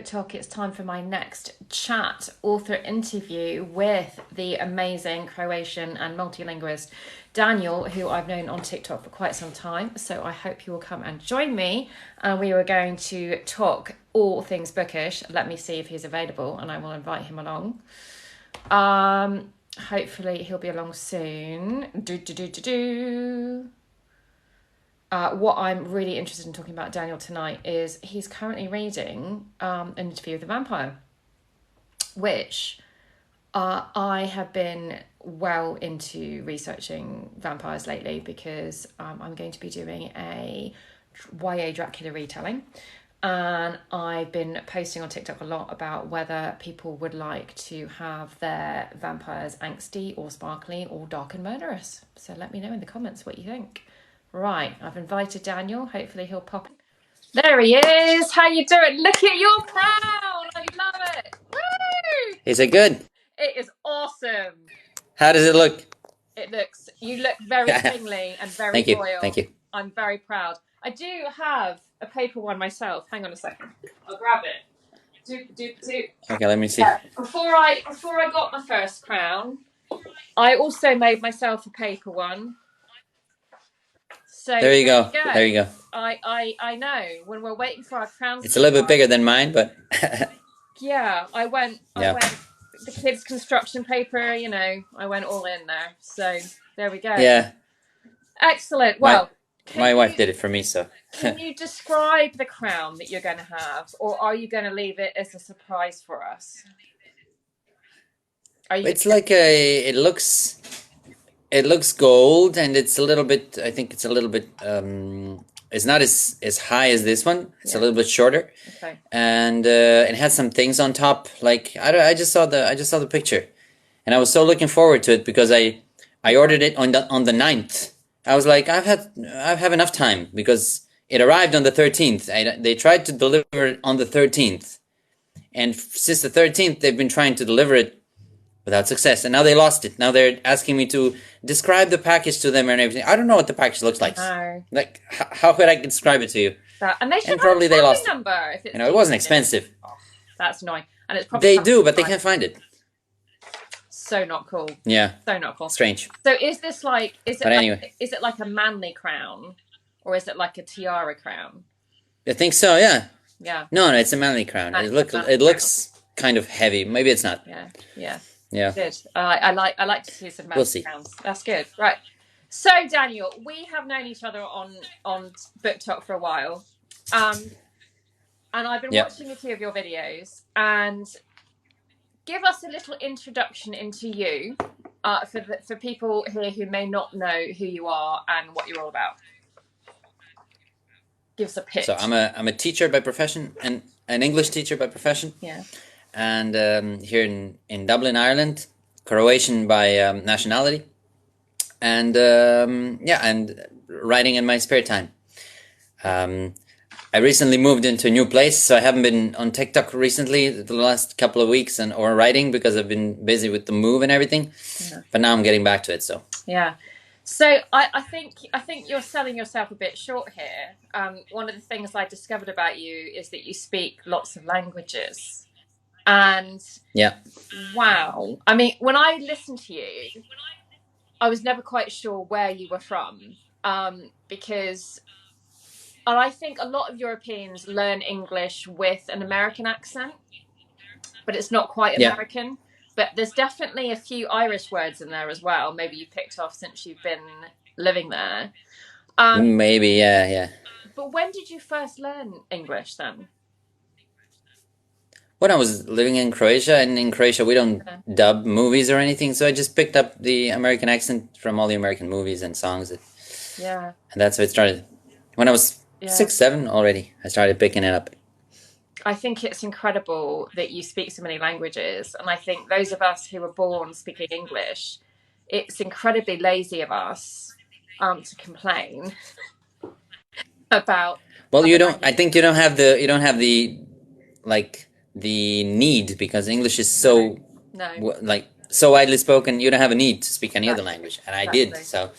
Talk, it's time for my next chat author interview with the amazing Croatian and multilingualist Daniel, who I've known on TikTok for quite some time. So I hope you will come and join me. And we were going to talk all things bookish. Let me see if he's available and I will invite him along. Hopefully he'll be along soon. What I'm really interested in talking about Daniel tonight is he's currently reading An Interview with the Vampire, which I have been well into researching vampires lately because I'm going to be doing a YA Dracula retelling. And I've been posting on TikTok a lot about whether people would like to have their vampires angsty or sparkly or dark and murderous. So let me know in the comments what you think. Right, I've invited Daniel. Hopefully he'll pop in. There he is. How you doing? Look at your crown. I love it. Woo! Is it good? It is awesome. How does it look? You look very kingly and very Thank you. royal. Thank you. I'm very proud. I do have a paper one myself. Hang on a second. I'll grab it. Okay, let me see. Yeah. Before I got my first crown, I also made myself a paper one. So there you go. There you go. I know when we're waiting for our crowns. It's a little bit bigger than mine, but yeah, I went the kids' construction paper, I went all in there. So there we go. Yeah. Excellent. Well, my wife did it for me, so. Can you describe the crown that you're going to have, or are you going to leave it as a surprise for us? It's like it looks gold, and it's a little bit, I think it's a little bit, it's not as high as this one. It's a little bit shorter. Okay. And it has some things on top. Like I just saw the picture, and I was so looking forward to it because I ordered it on the 9th. I was like, I have enough time because it arrived on the 13th. They tried to deliver it on the 13th, and since the 13th they've been trying to deliver it without success, and now they lost it. Now they're asking me to describe the package to them and everything. I don't know what the package looks like. No. Like, how could I describe it to you? And they should have probably they lost number it. It wasn't expensive. Oh, that's annoying. And it's probably they do, but they can't find it. So not cool. Yeah. So not cool. Strange. So is this like? Is it like a manly crown, or is it like a tiara crown? I think so. Yeah. Yeah. No, it's a manly crown. It looks kind of heavy. Maybe it's not. Yeah. Yeah. Yeah. Good. I like to see some manly crowns. That's good. Right. So Daniel, we have known each other on BookTok for a while, and I've been watching a few of your videos. And give us a little introduction into you, for people here who may not know who you are and what you're all about. Give us a pitch. So I'm a teacher by profession, and an English teacher by profession. Yeah. And here in Dublin, Ireland, Croatian by nationality, and and writing in my spare time. I recently moved into a new place, so I haven't been on TikTok recently, the last couple of weeks, or writing because I've been busy with the move and everything. Yeah. But now I'm getting back to it. So yeah. So I think you're selling yourself a bit short here. One of the things I discovered about you is that you speak lots of languages. And wow. I mean, when I listened to you, I was never quite sure where you were from, because I think a lot of Europeans learn English with an American accent, but it's not quite American. But there's definitely a few Irish words in there as well. Maybe you picked off since you've been living there. Maybe, yeah. But when did you first learn English then? When I was living in Croatia, and in Croatia we don't dub movies or anything, so I just picked up the American accent from all the American movies and songs. Yeah. And that's how it started. When I was 6, 7 already, I started picking it up. I think it's incredible that you speak so many languages, and I think those of us who were born speaking English, it's incredibly lazy of us to complain about. Well, you don't. I think you don't have the the need, because English is so so widely spoken. You don't have a need to speak any other language, and I did. So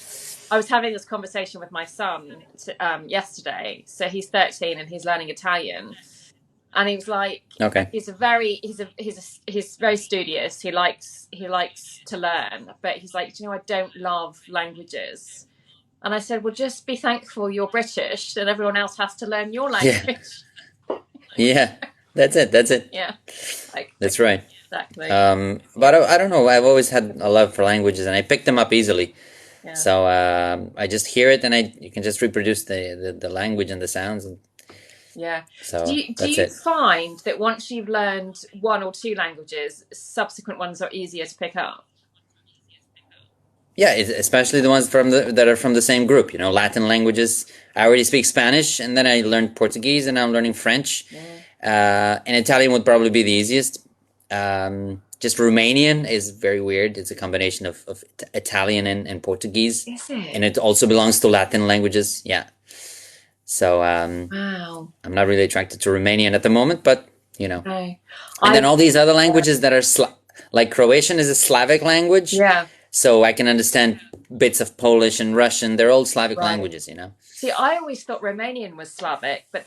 I was having this conversation with my son yesterday. So he's 13 and he's learning Italian. And he was like, Okay. he's very studious. He likes to learn, but he's like, I don't love languages. And I said, well, just be thankful you're British and everyone else has to learn your Yeah. language. Yeah. That's it. That's it. Yeah, like That's right. exactly. But I don't know. I've always had a love for languages, and I pick them up easily. Yeah. So I just hear it, and you can just reproduce the language and the sounds. And Yeah. so Do you that's it. find that once you've learned one or two languages, subsequent ones are easier to pick up? Yeah, especially the ones that are from the same group. You know, Latin languages. I already speak Spanish, and then I learned Portuguese, and now I'm learning French. And Italian would probably be the easiest. Just Romanian is very weird. It's a combination of Italian and Portuguese. Is it? And it also belongs to Latin languages. Yeah. So Wow. I'm not really attracted to Romanian at the moment, but you know. No. And then all these other languages that are like Croatian is a Slavic language. Yeah. So I can understand bits of Polish and Russian. They're all Slavic Right. languages, you know. See, I always thought Romanian was Slavic, but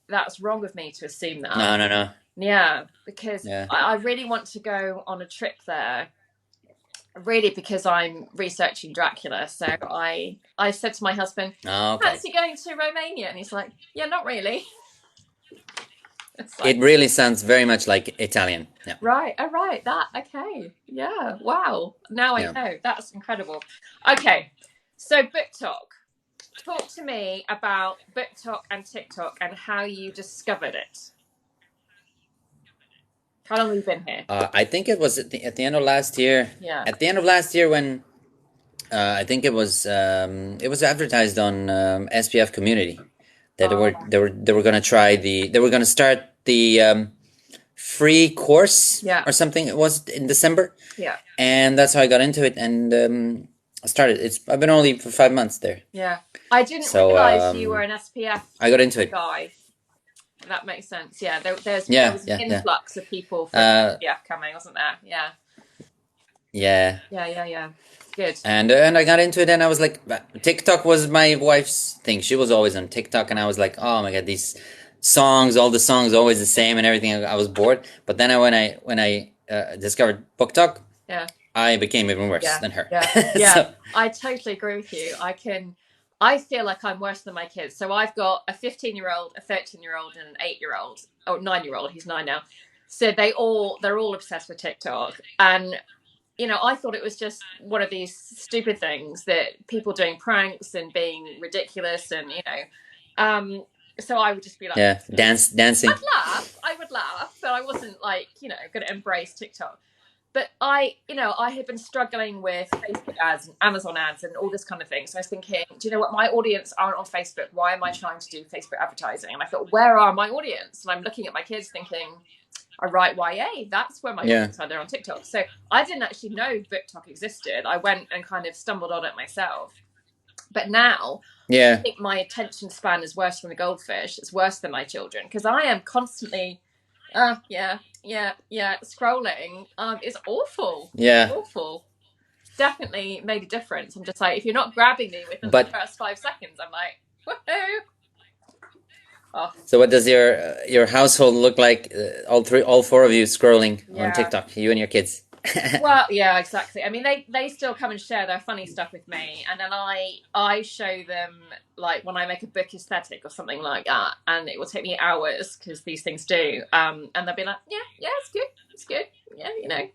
that's wrong of me to assume that. No. Yeah, because Yeah. I really want to go on a trip there. Really, because I'm researching Dracula. So I said to my husband, Oh, okay. fancy going to Romania? And he's like, yeah, not really. It's like, It really sounds very much like Italian. Yeah. right. Oh, right. That, okay. Yeah. Wow. Now Yeah. I know. That's incredible. Okay. So Book Talk. Talk to me about Book Talk and TikTok and how you discovered it. How long have you been here? I think it was at the end of last year. Yeah. At the end of last year when I think it was advertised on SPF Community that they were gonna they were gonna start the free course or something. It was in December. Yeah. And that's how I got into it and I started. I've been only for 5 months there. Yeah. I didn't realize you were an SPF I got into it. guy. That makes sense. Yeah. There was an influx of people from SPF coming, wasn't there? Yeah. Yeah. Yeah. Good. And I got into it and I was like, TikTok was my wife's thing. She was always on TikTok and I was like, oh my God, these songs, all the songs always the same and everything. I was bored. But then when I discovered Book Talk, I became even worse than her. Yeah. So, I totally agree with you. I feel like I'm worse than my kids. So I've got a 15-year-old, a 13-year-old, and an 8-year-old. Oh, 9-year-old. He's 9 now. So they're all obsessed with TikTok. And I thought it was just one of these stupid things that people doing pranks and being ridiculous and so I would just be like, dancing. I would laugh, but I wasn't like, going to embrace TikTok. But I had been struggling with Facebook ads and Amazon ads and all this kind of thing. So I was thinking, do you know what? My audience aren't on Facebook. Why am I trying to do Facebook advertising? And I thought, where are my audience? And I'm looking at my kids thinking, I write YA. That's where my audience are. They're on TikTok. So I didn't actually know Book Talk existed. I went and kind of stumbled on it myself. But now, I think my attention span is worse than the goldfish. It's worse than my children because I am constantly, scrolling. It's awful. Yeah. It's awful. Definitely made a difference. I'm just like, if you're not grabbing me within the first 5 seconds, I'm like, woohoo. Oh. So what does your household look like? All four of you scrolling on TikTok, you and your kids. Well, yeah, exactly. I mean, they still come and share their funny stuff with me, and then I show them like when I make a book aesthetic or something like that, and it will take me hours because these things do. And they'll be like, yeah, it's good, yeah,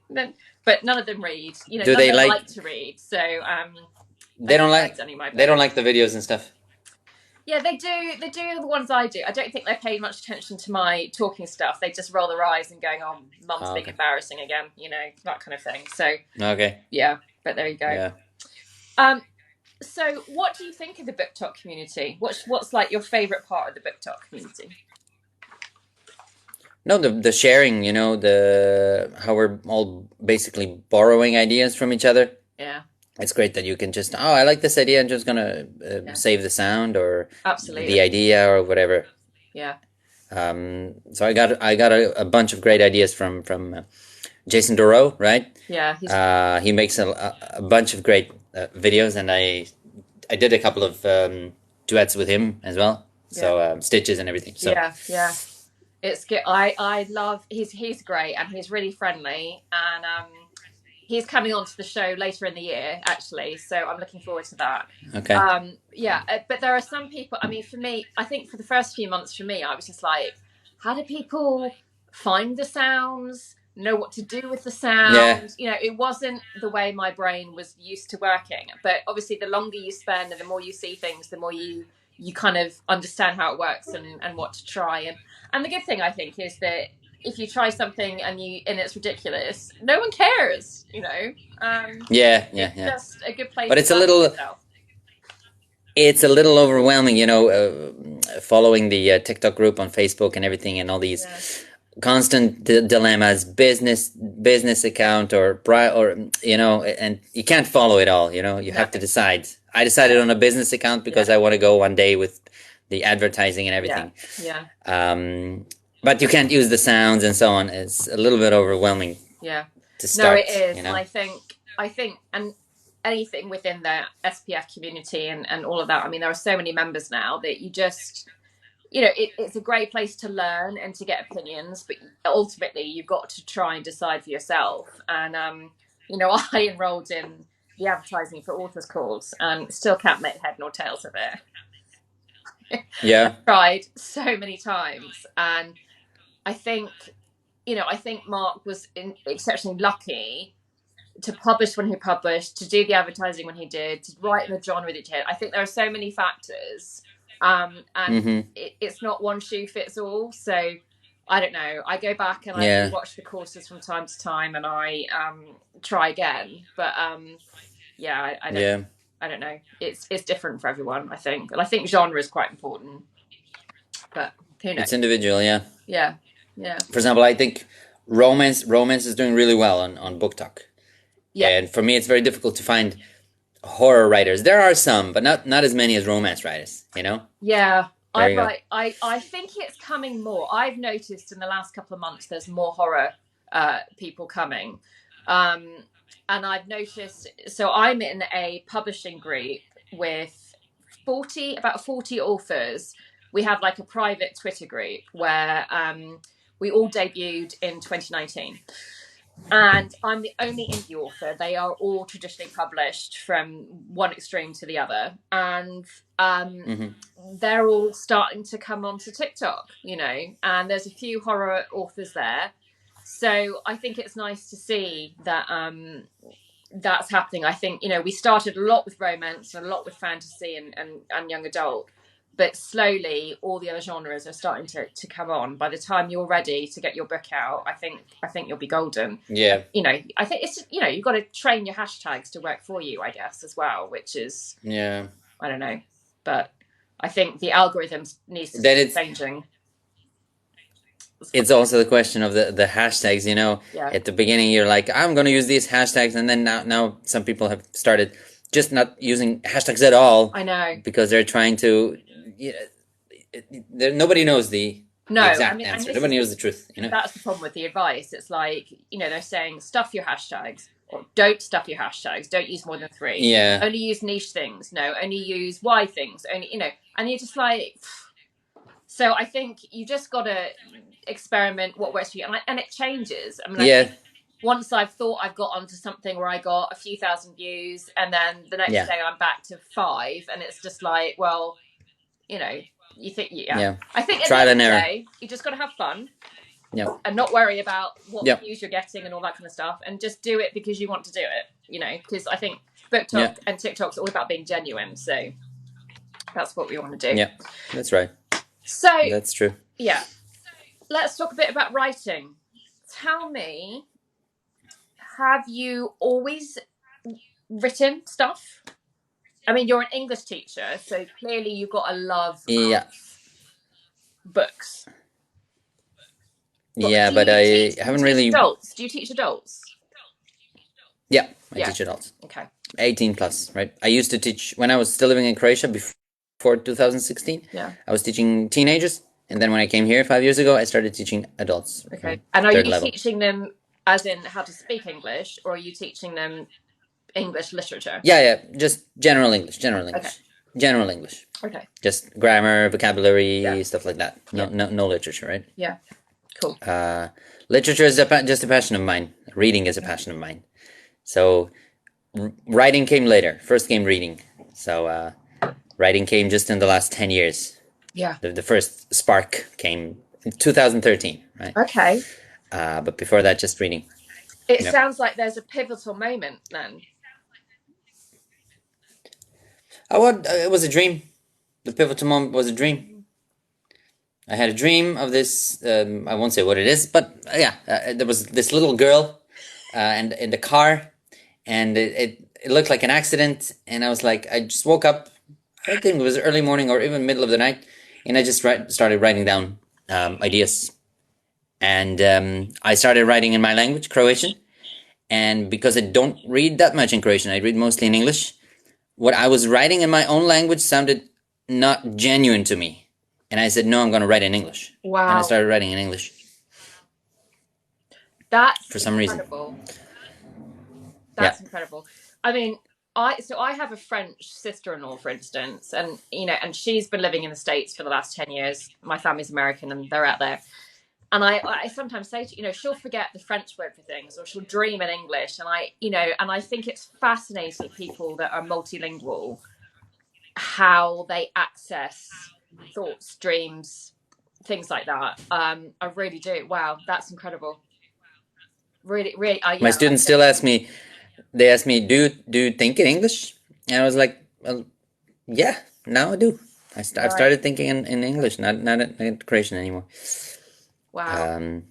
Then, but none of them read. Do they like to read? So they don't like the videos and stuff. Yeah, they do. They do the ones I do. I don't think they pay much attention to my talking stuff. They just roll their eyes and going, "Oh, Mum's being embarrassing again," that kind of thing. So yeah, but there you go. Yeah. So what do you think of the Book Talk community? What's like your favourite part of the Book Talk community? No, the sharing. How we're all basically borrowing ideas from each other. Yeah. It's great that you can just, I like this idea. I'm just gonna save the sound or absolutely the idea or whatever. Yeah. So I got a bunch of great ideas from Jason Doreau, right? Yeah. He makes a bunch of great videos, and I did a couple of duets with him as well. So stitches and everything. So yeah. It's good. I love. He's great, and he's really friendly, and he's coming onto the show later in the year, actually. So I'm looking forward to that. Okay. Yeah, but there are some people. I mean, for me, I think for the first few months, for me, I was just like, how do people find the sounds? Know what to do with the Yeah. sound? It wasn't the way my brain was used to working. But obviously, the longer you spend and the more you see things, the more you kind of understand how it works and what to try. And the good thing, I think, is that if you try something and it's ridiculous, no one cares. Yeah. It's Yeah. just a good place But to laugh at yourself. it's a little overwhelming, following the TikTok group on Facebook and everything, and all these constant dilemmas, business account or and you can't follow it all. You have to decide. I decided on a business account because I want to go one day with the advertising and everything. But you can't use the sounds and so on. It's a little bit overwhelming. Yeah. To start, it is. And I think, and anything within the SPF community and all of that. I mean, there are so many members now that you just, it's a great place to learn and to get opinions, but ultimately you've got to try and decide for yourself. And, I enrolled in the advertising for authors course and still can't make head nor tails of it. Yeah. I've tried so many times. And I think Mark was exceptionally lucky to publish when he published, to do the advertising when he did, to write in the genre that he did. I think there are so many factors, and it's not one shoe fits all. So I don't know. I go back and I watch the courses from time to time, and I try again. But I don't know. It's different for everyone, I think, and I think genre is quite important. But who knows? It's individual, yeah. Yeah. For example, I think romance is doing really well on Book Talk. Yeah. And for me, it's very difficult to find horror writers. There are some, but not as many as romance writers. Yeah. I think it's coming more. I've noticed in the last couple of months there's more horror people coming. And I've noticed, so I'm in a publishing group with about 40 authors. We have like a private Twitter group where we all debuted in 2019. And I'm the only indie author. They are all traditionally published from one extreme to the other. And they're all starting to come onto TikTok, and there's a few horror authors there. So I think it's nice to see that that's happening. I think, we started a lot with romance and a lot with fantasy and young adult. But slowly, all the other genres are starting to come on. By the time you're ready to get your book out, I think you'll be golden. Yeah. I think it's you've got to train your hashtags to work for you, I guess, as well, which is I don't know, but I think the algorithms needs to be changing. It's also the question of the hashtags. At the beginning, you're like, I'm going to use these hashtags, and then now some people have started just not using hashtags at all. I know, because they're trying to. Nobody knows the exact answer. Nobody knows the truth. That's the problem with the advice. It's like, they're saying stuff your hashtags, or don't stuff your hashtags. Don't use more than 3. Yeah. Only use niche things. No, only use why things. Only, and you're just like. So I think you just got to experiment what works for you, and it changes. I mean, I think once I've thought I've got onto something where I got a few thousand views, and then the next day I'm back to 5, and it's just like, well. You think, I think at the end of the day, you just got to have fun, and not worry about what views you're getting and all that kind of stuff, and just do it because you want to do it, because I think Book Talk and TikTok's all about being genuine, so that's what we want to do. Yeah, that's right. So that's true. Yeah, let's talk a bit about writing. Tell me, have you always written stuff? I mean, you're an English teacher, so clearly you've got a love of books. But I haven't really. Adults? Do you teach adults? Yeah, I teach adults. Okay. 18 plus, right? I used to teach when I was still living in Croatia before 2016. Yeah. I was teaching teenagers, and then when I came here 5 years ago, I started teaching adults. Okay. And are you teaching them as in how to speak English, or are you teaching them English literature? Yeah, just general English. Okay. General English. Okay. Just grammar, vocabulary, Yeah. stuff like that. Yeah. No literature, right? Yeah. Cool. Literature is just a passion of mine. Reading is a passion of mine. So writing came later. First came reading. So writing came just in the last 10 years. Yeah. The first spark came in 2013, right? Okay. But before that, just reading. It Yep. sounds like there's a pivotal moment then. It was a dream. The pivotal moment was a dream. I had a dream of this. I won't say what it is, but yeah, there was this little girl, and in the car, and it looked like an accident. And I was like, I just woke up. I think it was early morning or even middle of the night, and I just started writing down ideas, and I started writing in my language, Croatian. And because I don't read that much in Croatian, I read mostly in English. What I was writing in my own language sounded not genuine to me. And I said, no, I'm going to write in English. Wow. And I started writing in English. That's for some incredible. reason. That's incredible. I mean, I have a French sister-in-law, for instance, and and she's been living in the States for the last 10 years. My family's American and they're out there. And I sometimes say to she'll forget the French word for things, or she'll dream in English. And I think it's fascinating people that are multilingual, how they access thoughts, dreams, things like that. I really do. Wow, that's incredible. Really, really. My students still ask me, do you think in English? And I was like, well, yeah, now I do. I've started thinking in English, not in Croatian anymore. Wow. Can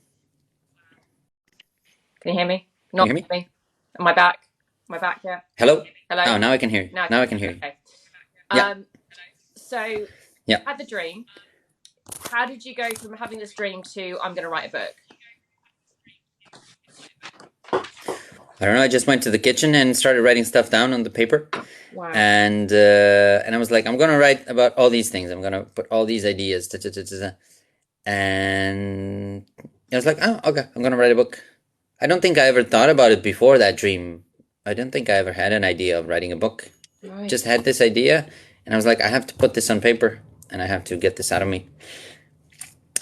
you hear me? Not can you hear me? Am I back? Am I back yet? Hello? Hello? Oh, now I can hear you. Now I can hear you. Okay. Yeah. So you had the dream. How did you go from having this dream to I'm going to write a book? I don't know. I just went to the kitchen and started writing stuff down on the paper. Wow. And I was like, I'm going to write about all these things. I'm going to put all these ideas. And I was like, oh, okay, I'm going to write a book. I don't think I ever thought about it before that dream. I don't think I ever had an idea of writing a book. Right. Just had this idea. And I was like, I have to put this on paper. And I have to get this out of me.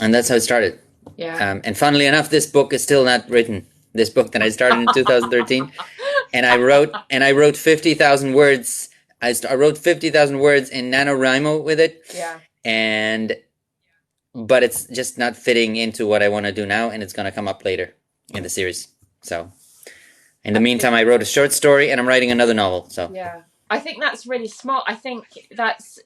And that's how it started. Yeah. And funnily enough, this book is still not written. This book that I started in 2013. And I wrote 50,000 words. I wrote 50,000 words in NaNoWriMo with it. Yeah. But it's just not fitting into what I want to do now, and it's going to come up later in the series. So, in the meantime, I wrote a short story, and I'm writing another novel. So yeah, I think that's really smart. I think that's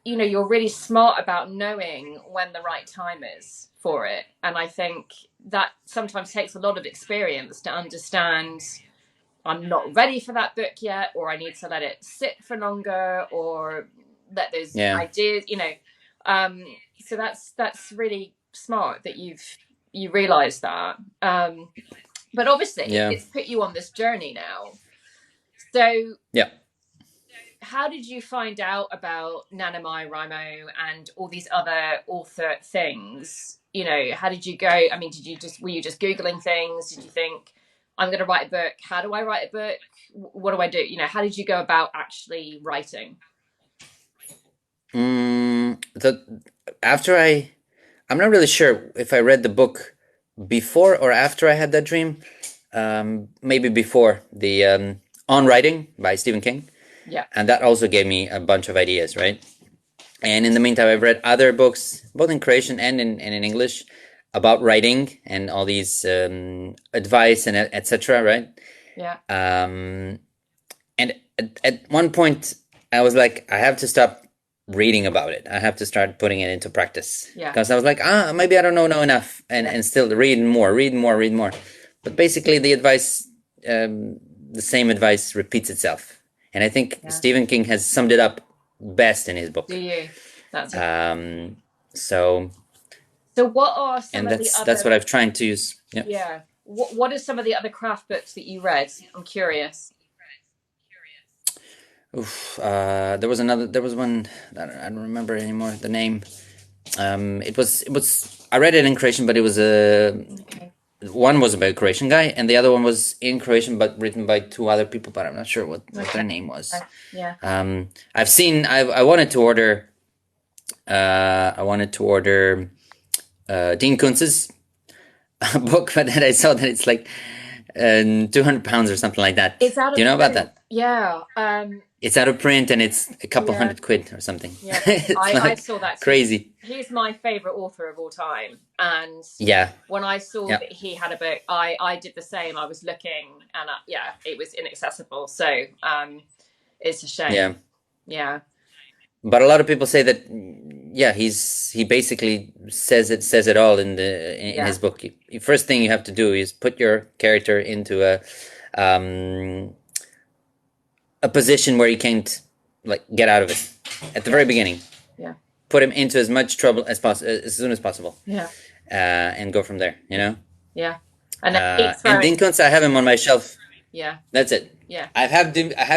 you're really smart about knowing when the right time is for it, and I think that sometimes takes a lot of experience to understand I'm not ready for that book yet, or I need to let it sit for longer, or let those ideas, so that's really smart that you realize that. But obviously it's put you on this journey now. So how did you find out about NaNoWriMo and all these other author things? How did you go? I mean, were you just Googling things? Did you think, I'm going to write a book? How do I write a book? What do I do? How did you go about actually writing? I'm not really sure if I read the book before or after I had that dream. Maybe before the On Writing by Stephen King. Yeah. And that also gave me a bunch of ideas, right? And in the meantime, I've read other books, both in Croatian and in English, about writing and all these advice and etc. Right? Yeah. And at one point, I was like, I have to stop reading about it. I have to start putting it into practice. Yeah. Because I was like, maybe I don't know enough, and still read more. But basically, the advice, the same advice repeats itself. And I think Stephen King has summed it up best in his book. Do you? That's so what are some of the other... that's what I've tried to use. Yeah. What are some of the other craft books that you read? I'm curious. There was one I don't remember anymore the name. It was I read it in Croatian, but it was one was about a Croatian guy, and the other one was in Croatian but written by two other people, but I'm not sure what their name was. Yeah. I've seen. I wanted to order. I wanted to order Dean Kuntz's book, but then I saw that it's like £200 or something like that. It's out of Do you know about print. that? Yeah. It's out of print and it's a couple Yeah. £100 or something. Yeah. It's I like saw that too. crazy. He's my favorite author of all time, and Yeah. when I saw Yeah. that he had a book, I did the same. I was looking, and it was inaccessible. So it's a shame. Yeah. Yeah. But a lot of people say that, yeah, he basically says it all in Yeah. his book. The first thing you have to do is put your character into a position where he can't like get out of it at the very beginning. Yeah. Put him into as much trouble as soon as possible. Yeah. And go from there. You know. Yeah. And and Dean Kuntz, I have him on my shelf. Yeah. That's it. Yeah. I have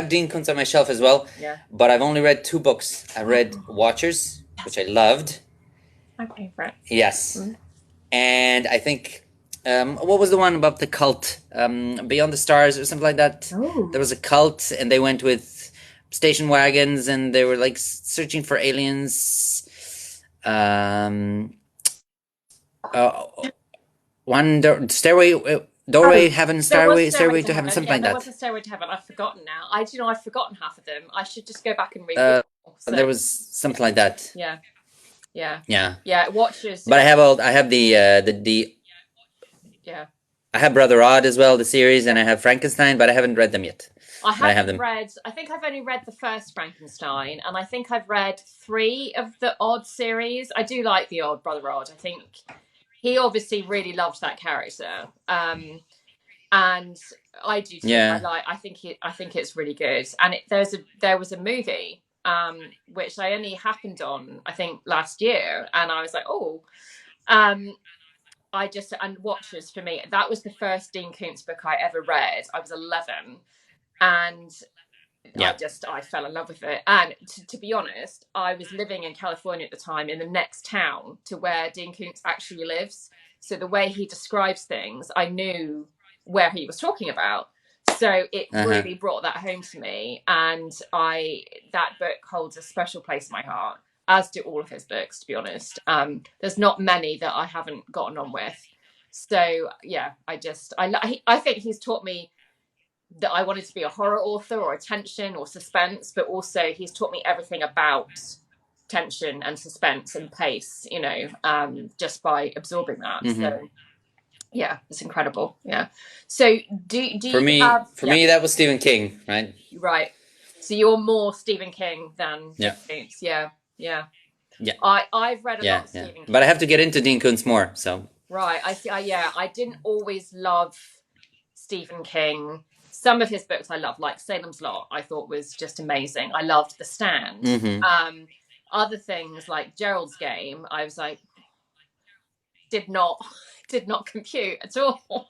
Dean Kuntz on my shelf as well. Yeah. But I've only read 2 books. I read Watchers, which I loved. My favorite. Yes. And I think what was the one about the cult? Beyond the Stars or something like that. Oh. There was a cult and they went with station wagons and they were like searching for aliens. Doorway Heaven, Stairway to Heaven, something like that. There was a Stairway to Heaven. I've forgotten now. I've forgotten half of them. I should just go back and read. There was something like that. Yeah. Yeah. Yeah. Yeah. Watchers. But I have the Yeah. I have Brother Odd as well, the series, and I have Frankenstein, but I haven't read them yet. I haven't read. I think I've only read the first Frankenstein, and I think I've read 3 of the Odd series. I do like the Odd Brother Odd. I think he obviously really loved that character, and I do too. Yeah. I think it's really good. And there was a movie which I only happened on I think last year, and I was like, oh. And Watchers, for me, that was the first Dean Koontz book I ever read. I was 11, and I fell in love with it. And to be honest, I was living in California at the time, in the next town to where Dean Koontz actually lives. So the way he describes things, I knew where he was talking about. So it really brought that home to me, and that book holds a special place in my heart, as do all of his books, to be honest. There's not many that I haven't gotten on with. So yeah, I think he's taught me that I wanted to be a horror author, or a tension or suspense, but also he's taught me everything about tension and suspense and pace, just by absorbing that. So yeah, it's incredible. Yeah. So do you me that was Stephen King, right? Right. So you're more Stephen King than Koontz. Yeah. Yeah. Yeah. I've read a lot of Stephen King. But I have to get into Dean Koontz more, so. Right. I see. I didn't always love Stephen King. Some of his books I loved, like Salem's Lot, I thought was just amazing. I loved The Stand. Other things like Gerald's Game, I was like, did not compute at all.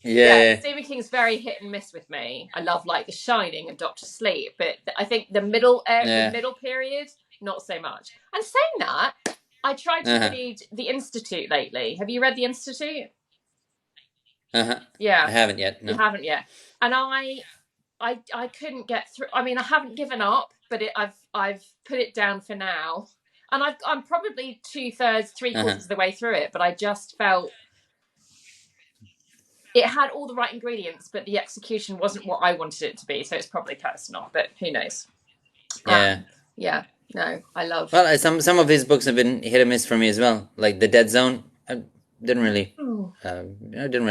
Yeah, Stephen King's very hit and miss with me. I love like The Shining and Doctor Sleep, but I think the middle period, not so much. And saying that, I tried to read The Institute lately. Have you read The Institute? Yeah, I haven't yet. No. You haven't yet, and I couldn't get through. I mean, I haven't given up, but I've put it down for now, and I'm probably 2/3, 3/4 of the way through it, but I just felt it had all the right ingredients, but the execution wasn't what I wanted it to be. So it's probably personal, but who knows? Yeah. No, I love. Well, some of his books have been hit or miss for me as well. Like The Dead Zone, I didn't really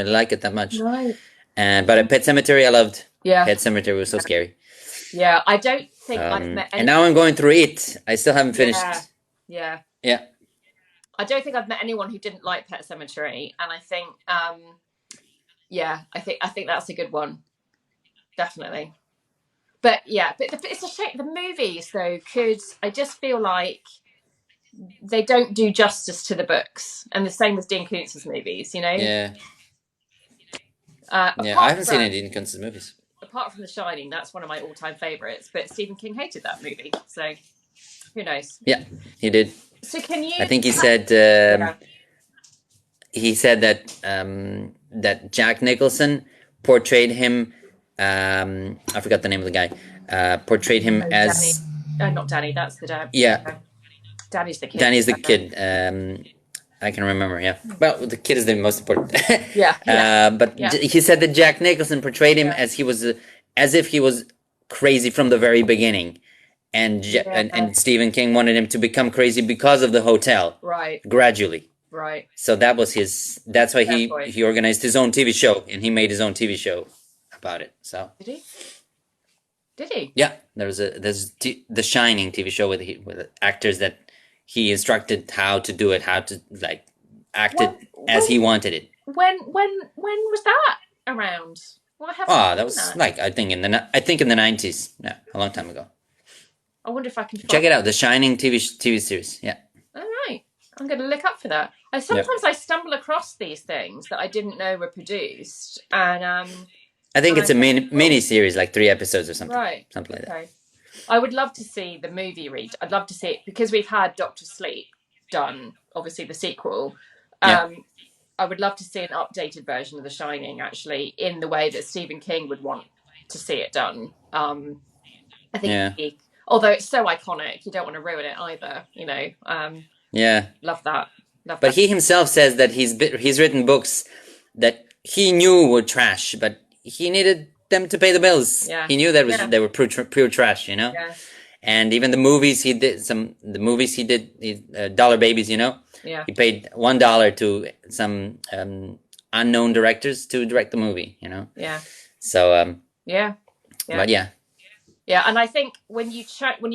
like it that much. Right. But Pet Sematary, I loved. Yeah. Pet Sematary was so scary. Yeah, I don't think I've met. And now I'm going through it. I still haven't finished. Yeah. I don't think I've met anyone who didn't like Pet Sematary, and I think, I think that's a good one, definitely. But it's a shame. The movies, though, I just feel like they don't do justice to the books, and the same with Dean Koontz's movies. Yeah. I haven't seen any Dean Koontz's movies. Apart from The Shining, that's one of my all-time favorites. But Stephen King hated that movie, so who knows? Yeah, he did. So can you? I think he said he said that that Jack Nicholson portrayed him. I forgot the name of the guy. Portrayed him Oh, Danny. as Not Danny. That's the dad. yeah. Danny's the kid. Danny's the kid. I can remember. Yeah. Well, the kid is the most important. Yeah. But Yeah. he said that Jack Nicholson portrayed him Yeah. as he was as if he was crazy from the very beginning, and Yeah. and Stephen King wanted him to become crazy because of the hotel Right. gradually. Right. So that was his. That's why Fair point. he organized his own TV show, and he made his own TV show about it. So Did he? Did he? yeah, there's the Shining TV show with actors that he instructed how to do it, how to like act it as he wanted it. When was that around? Well, That was like I think in the 90s. Yeah, a long time ago. I wonder if I can Check it out, the Shining TV series. Yeah. All right, I'm going to look up for that. Sometimes I stumble across these things that I didn't know were produced, and I think it's a mini series, like 3 episodes or something. Right. Something like that. I would love to see the movie read. I'd love to see it because we've had Doctor Sleep done, obviously the sequel. I would love to see an updated version of The Shining, actually, in the way that Stephen King would want to see it done. I think, although it's so iconic, you don't want to ruin it either. You know. Love that. But he himself says that he's written books that he knew were trash, but he needed them to pay the bills. Yeah. He knew that they were pure trash, you know. Yeah. And even the movies he did, Dollar Babies, you know. Yeah. He paid $1 to some unknown directors to direct the movie, you know. Yeah. So yeah. But yeah. Yeah, and I think when you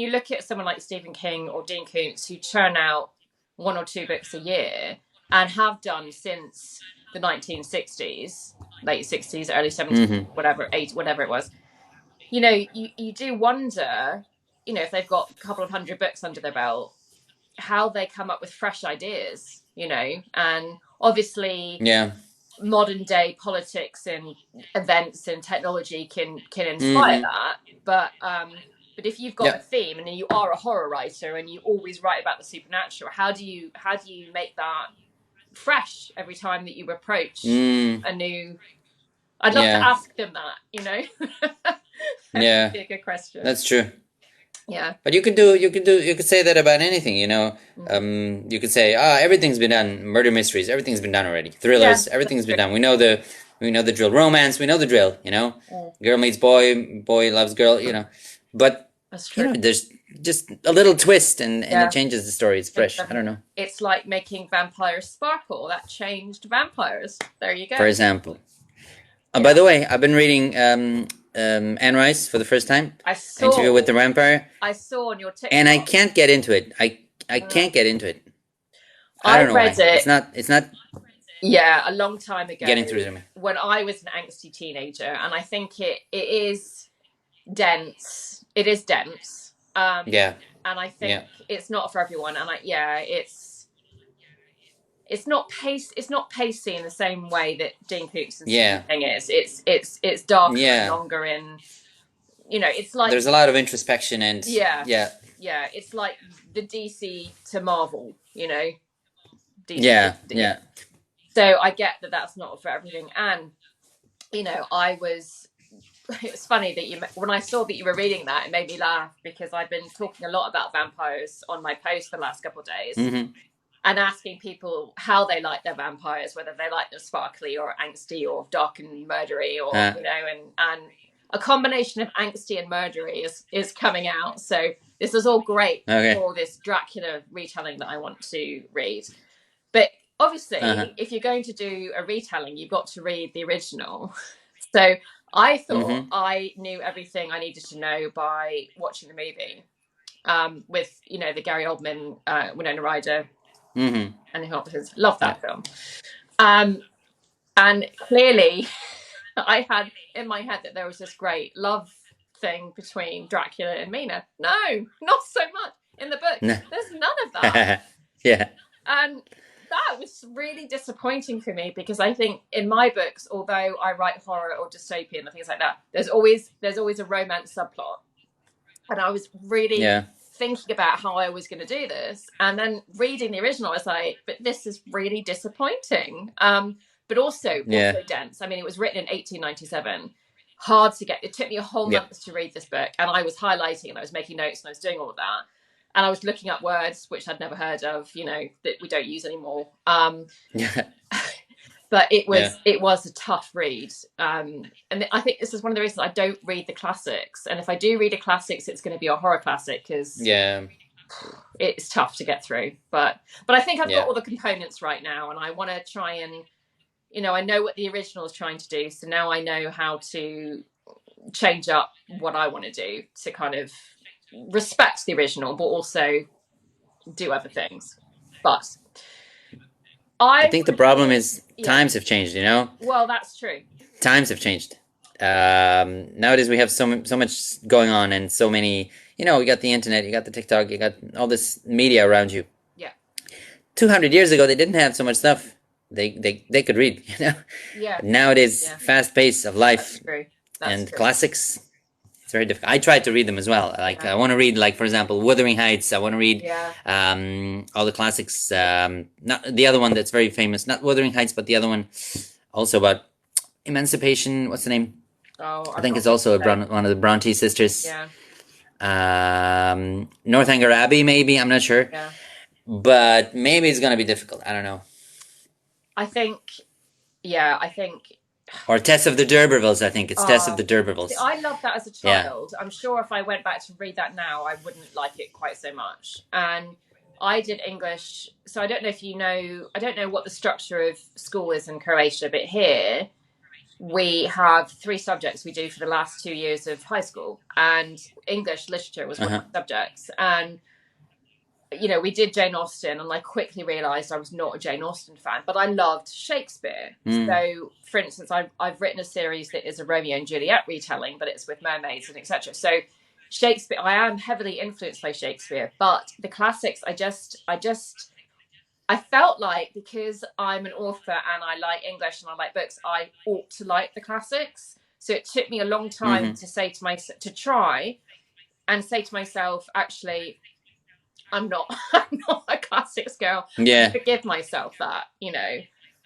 look at someone like Stephen King or Dean Koontz, who churn out 1 or 2 books a year and have done since the 1960s, late 60s, early 70s, whatever it was, you know, you do wonder, you know, if they've got a couple of 100 books under their belt, how they come up with fresh ideas, you know, and obviously modern day politics and events and technology can inspire that, but if you've got a theme and you are a horror writer and you always write about the supernatural, how do you make that fresh every time that you approach a new? I'd love to ask them that, you know. That'd be a good question. That's true. Yeah. But you could say that about anything, you know. You could say, everything's been done. Murder mysteries, everything's been done already. Thrillers, everything's been done. We know the drill. Romance, we know the drill, you know. Girl meets boy, boy loves girl, you know. But that's true. You know, there's just a little twist and it changes the story. It's fresh. I don't know. It's like making vampires sparkle. That changed vampires. There you go. For example. By the way, I've been reading Anne Rice for the first time. I saw Interview with the Vampire. I saw on your TikTok. And I can't get into it. I can't get into it. I don't know read why. it. It's not. Yeah, a long time ago. Getting through to me. When I was an angsty teenager, and I think it is dense. It is dense. And I think it's not for everyone. And it's not pacey in the same way that Dean Koontz and thing is. It's darker and longer in, you know, it's like there's a lot of introspection and it's like the DC to Marvel, you know. DC So I get that that's not for everything, and you know, it's funny that when I saw that you were reading that, it made me laugh because I've been talking a lot about vampires on my post the last couple of days. And asking people how they like their vampires, whether they like them sparkly or angsty or dark and murdery, or you know, and a combination of angsty and murdery is coming out. So this is all great for this Dracula retelling that I want to read. But obviously, if you're going to do a retelling, you've got to read the original. So I thought I knew everything I needed to know by watching the movie with, you know, the Gary Oldman, Winona Ryder. And love that film. And clearly I had in my head that there was this great love thing between Dracula and Mina. No, not so much in the book. No. There's none of that. And that was really disappointing for me because I think in my books, although I write horror or dystopian and things like that, there's always a romance subplot. And I was really thinking about how I was going to do this, and then reading the original, I was like, but this is really disappointing. But also Yeah. dense. I mean, it was written in 1897. Hard to get. It took me a whole Yep. month to read this book, and I was highlighting and I was making notes and I was doing all of that, and I was looking up words which I'd never heard of, that we don't use anymore. Yeah. But it Yeah. was a tough read, and I think this is one of the reasons I don't read the classics. And if I do read a classics, it's going to be a horror classic because Yeah. it's tough to get through. But I think I've Yeah. got all the components right now, and I want to try and I know what the original is trying to do, so now I know how to change up what I want to do to kind of respect the original, but also do other things. But I think the problem is Yeah. times have changed. Well, that's true. Times have changed. Nowadays we have so much going on, and so many. You got the internet, you got the TikTok, you got all this media around you. Yeah. 200 years ago, they didn't have so much stuff. They could read. Yeah. Nowadays, fast pace of life. That's true. And classics, it's very difficult. I tried to read them as well. Like I want to read, like, for example, Wuthering Heights. I want to read all the classics. Not the other one that's very famous, not Wuthering Heights, but the other one, also about emancipation. What's the name? Oh, I think it's also one of the Bronte sisters. Yeah. Northanger Abbey, maybe. I'm not sure. Yeah. But maybe it's gonna be difficult. I don't know. I think. Or Tess of the D'Urbervilles, I think. It's Tess of the D'Urbervilles. I loved that as a child. I'm sure if I went back to read that now, I wouldn't like it quite so much. And I did English, so I don't know if I don't know what the structure of school is in Croatia, but here we have 3 subjects we do for the last 2 years of high school, and English literature was one of the subjects. And we did Jane Austen, and I quickly realised I was not a Jane Austen fan, but I loved Shakespeare. So, for instance, I've written a series that is a Romeo and Juliet retelling, but it's with mermaids and etc. So, Shakespeare, I am heavily influenced by Shakespeare, but the classics, I felt like, because I'm an author and I like English and I like books, I ought to like the classics. So it took me a long time to try and say to myself, actually, I'm not a classics girl. Yeah. Forgive myself that,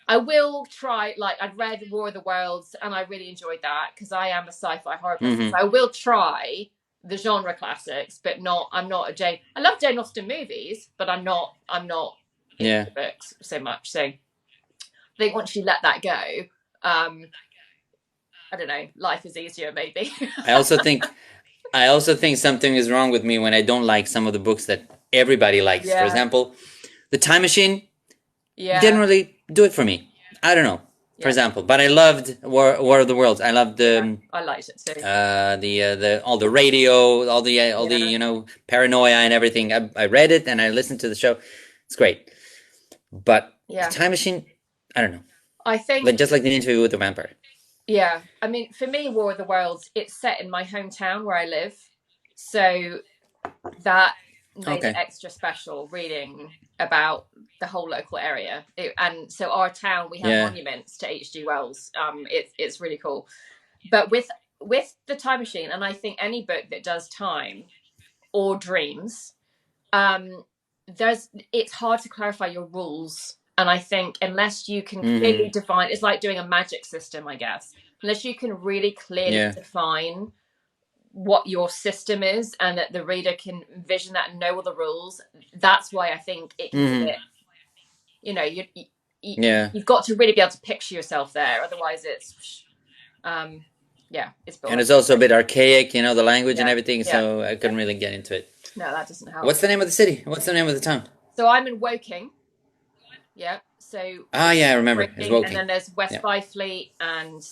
I will try. Like, I'd read War of the Worlds and I really enjoyed that because I am a sci-fi horror person. So I will try the genre classics, but I'm not a Jane. I love Jane Austen movies, but I'm not into the books so much. So I think once you let that go, I don't know, life is easier maybe. I also think something is wrong with me when I don't like some of the books that everybody likes. For example, The Time Machine didn't really do it for me. I don't know. For example, but I loved War of the Worlds. I loved the. I liked it too. The all the radio, all the paranoia and everything. I read it and I listened to the show. It's great. But The Time Machine, I don't know. I think just like the Interview with the Vampire. Yeah, I mean, for me, War of the Worlds, it's set in my hometown where I live, so that made it extra special reading about the whole local area. And so our town, we have monuments to H.G. Wells. It's really cool. But with The Time Machine, and I think any book that does time or dreams, it's hard to clarify your rules. And I think unless you can clearly define, it's like doing a magic system, I guess. Unless you can really clearly define what your system is and that the reader can envision that and know all the rules, that's why I think it can be you've got to really be able to picture yourself there. Otherwise it's it's boring. And it's also a bit archaic, the language and everything, so I couldn't really get into it. No, that doesn't help. What's the name of the city? What's the name of the town? So I'm in Woking. Yeah. So I remember. It's Woking. And then there's West Byfleet and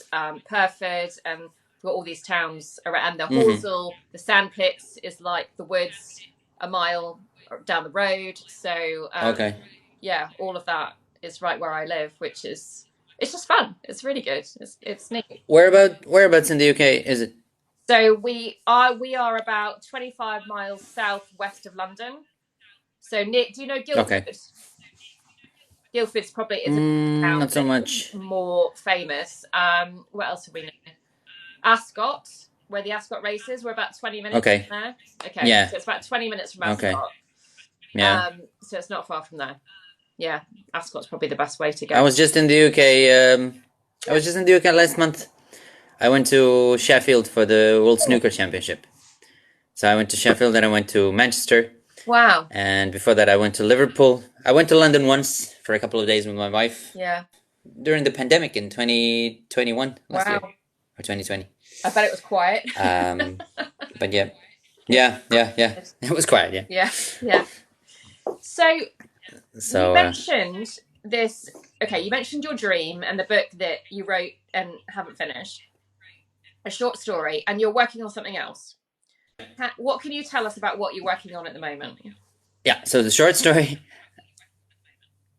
Purford, and we've got all these towns around. And the Horsell, the Sandpits is like the woods a mile down the road. So all of that is right where I live, which is it's just fun. It's really good. It's neat. Whereabouts in the UK is it? So we are about 25 miles southwest of London. So do you know Guildford? Okay. Guildford's probably is a town not so much more famous. What else have we known? Ascot. where the Ascot race is. We're about 20 minutes Okay. from there. Okay. Yeah. So it's about 20 minutes from Ascot. Okay. Yeah. So it's not far from there. Yeah, Ascot's probably the best way to go. I was just in the UK. I was just in the UK last month. I went to Sheffield for the World Snooker Championship. So I went to Sheffield, and I went to Manchester. Wow. And before that, I went to Liverpool. I went to London once for a couple of days with my wife. Yeah. During the pandemic in 2021 last year. Wow. Or 2020. I bet it was quiet. But yeah. Yeah. It was quiet, yeah. Yeah. So you mentioned this. Okay, you mentioned your dream and the book that you wrote and haven't finished. A short story, and you're working on something else. What can you tell us about what you're working on at the moment? Yeah, so the short story,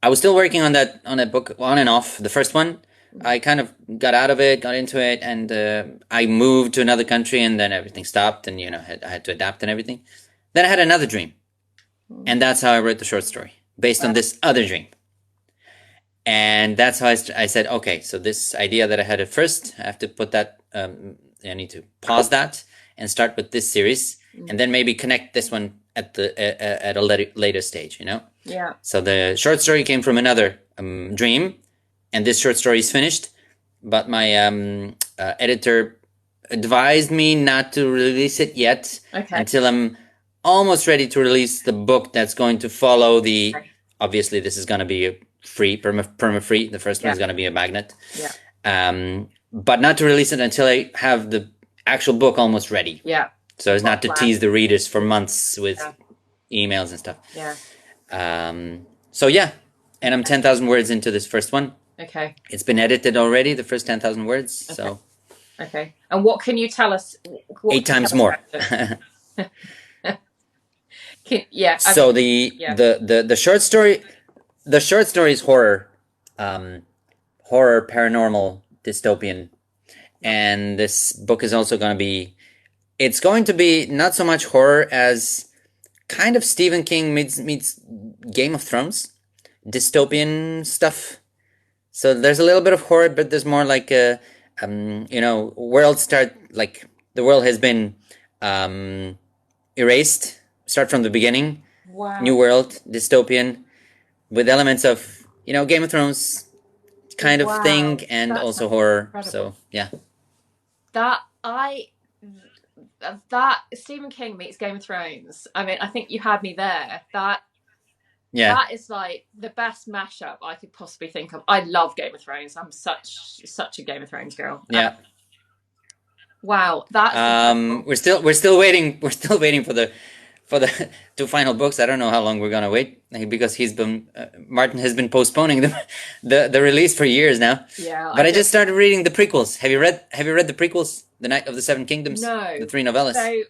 I was still working on that book on and off. The first one, I kind of got out of it, got into it, and I moved to another country, and then everything stopped, and I had to adapt and everything. Then I had another dream, and that's how I wrote the short story, based on this other dream. And that's how I said, okay, so this idea that I had at first, I have to put that, I need to pause that and start with this series, and then maybe connect this one at a later stage, Yeah. So the short story came from another dream, and this short story is finished, but my editor advised me not to release it yet until I'm almost ready to release the book that's going to follow the. Obviously, this is going to be free, perma-free. The first one is going to be a magnet. Yeah. But not to release it until I have the actual book almost ready. Yeah. So as not to tease the readers for months with emails and stuff. Yeah. So yeah, and I'm 10,000 words into this first one. Okay. It's been edited already, the first 10,000 words. Okay. So. Okay. And what can you tell us? 8 times more. Yeah. So the short story, is horror, paranormal, dystopian, and this book is also going to be. It's going to be not so much horror as kind of Stephen King meets Game of Thrones, dystopian stuff. So there's a little bit of horror, but there's more like the world has been erased. Start from the beginning. Wow. New world, dystopian, with elements of Game of Thrones kind of thing, and also horror. Incredible. So yeah. That Stephen King meets Game of Thrones. I mean, I think you had me there. That is like the best mashup I could possibly think of. I love Game of Thrones. I'm such a Game of Thrones girl. Yeah. Wow, that's we're still waiting. We're still waiting for the 2 final books. I don't know how long we're gonna wait, because Martin has been postponing the release for years now. Yeah. But I just started reading the prequels. Have you read the prequels? The Night of the Seven Kingdoms? No. The 3 novellas? So,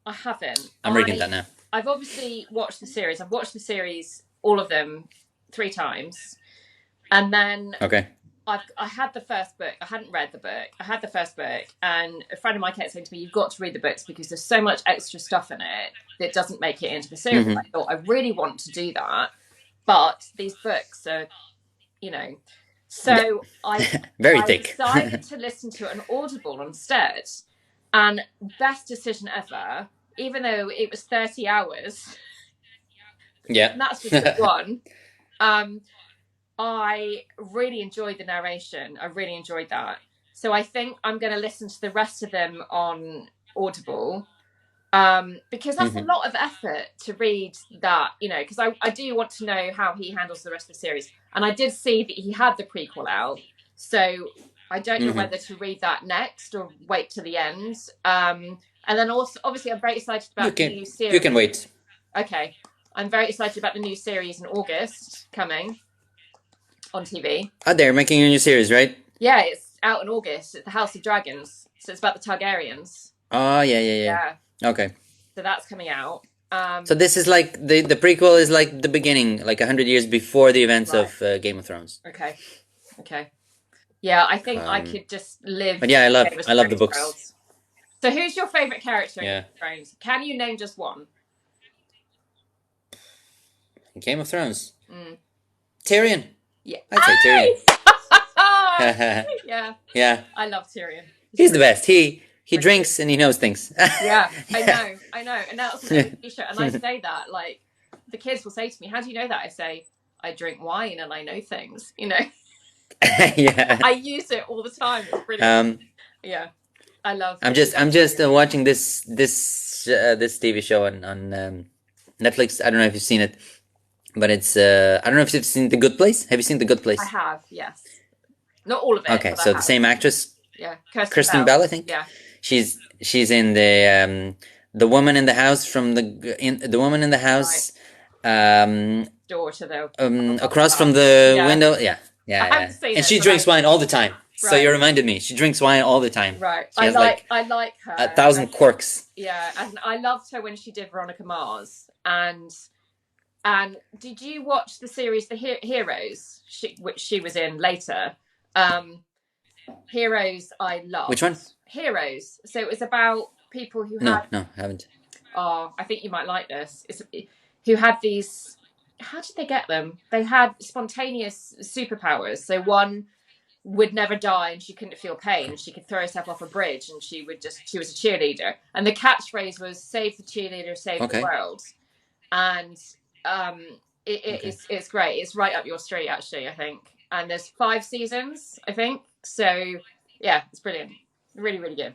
I haven't. I'm reading that now. I've obviously watched the series. I've watched the series, all of them, 3 times. And then I had the first book. I hadn't read the book. I had the first book. And a friend of mine kept saying to me, you've got to read the books because there's so much extra stuff in it that doesn't make it into the series. Mm-hmm. I thought, I really want to do that. But these books are, So I decided to listen to it on Audible instead, and best decision ever. Even though it was 30 hours, and that's just the one. I really enjoyed the narration. I really enjoyed that. So I think I'm going to listen to the rest of them on Audible, because that's a lot of effort to read that, because I do want to know how he handles the rest of the series. And I did see that he had the prequel out. So I don't know whether to read that next or wait to the end. And then also, obviously, I'm very excited about the new series. You can wait. Okay. I'm very excited about the new series in August coming on TV. Oh, they're making a new series, right? Yeah, it's out in August. It's the House of Dragons. So it's about the Targaryens. Oh, yeah. Okay. So that's coming out. So this is like, the prequel is like the beginning, like 100 years before the events of Game of Thrones. Okay. Yeah, I think I could just live. But yeah, I love the books. Worlds. So who's your favourite character in Game of Thrones? Can you name just one? Game of Thrones? Tyrion. Yeah. I'd say Tyrion. Yeah. Yeah. I love Tyrion. He's the best. He he drinks and he knows things. Yeah, Yeah. I know. And that's an t-shirt. And I say that, like, the kids will say to me, how do you know that? I say, I drink wine and I know things, you know. Yeah. I use it all the time. It's brilliant. Yeah. I love I'm just watching this TV show on Netflix. I don't know if you've seen it, but it's I don't know if you've seen The Good Place. Have you seen The Good I Place? have, yes. Not all of it, Okay, but I so the have. same actress, Yeah. Kristen Bell, I think. Yeah. She's in the woman in the house from the woman in the house, Door to the across from the Yeah. window. Yeah, I yeah, haven't yeah. seen And it, she but drinks wine all the time. So Right. you reminded me. She drinks wine all the time. Right. She has like I like her. 1,000 quirks. Yeah, and I loved her when she did Veronica Mars. And did you watch the series The Heroes, which she was in later? Heroes, I loved. Which one? Heroes. So it was about people who No, had. no, I haven't. Oh, I think you might like this. Who had these. How did they get them? They had spontaneous superpowers. So one would never die and she couldn't feel pain. She could throw herself off a bridge and she was a cheerleader. And the catchphrase was "Save the cheerleader, save the world." And it's great. It's right up your street, actually, I think. And there's 5 seasons, I think. So yeah, it's brilliant. Really, really good.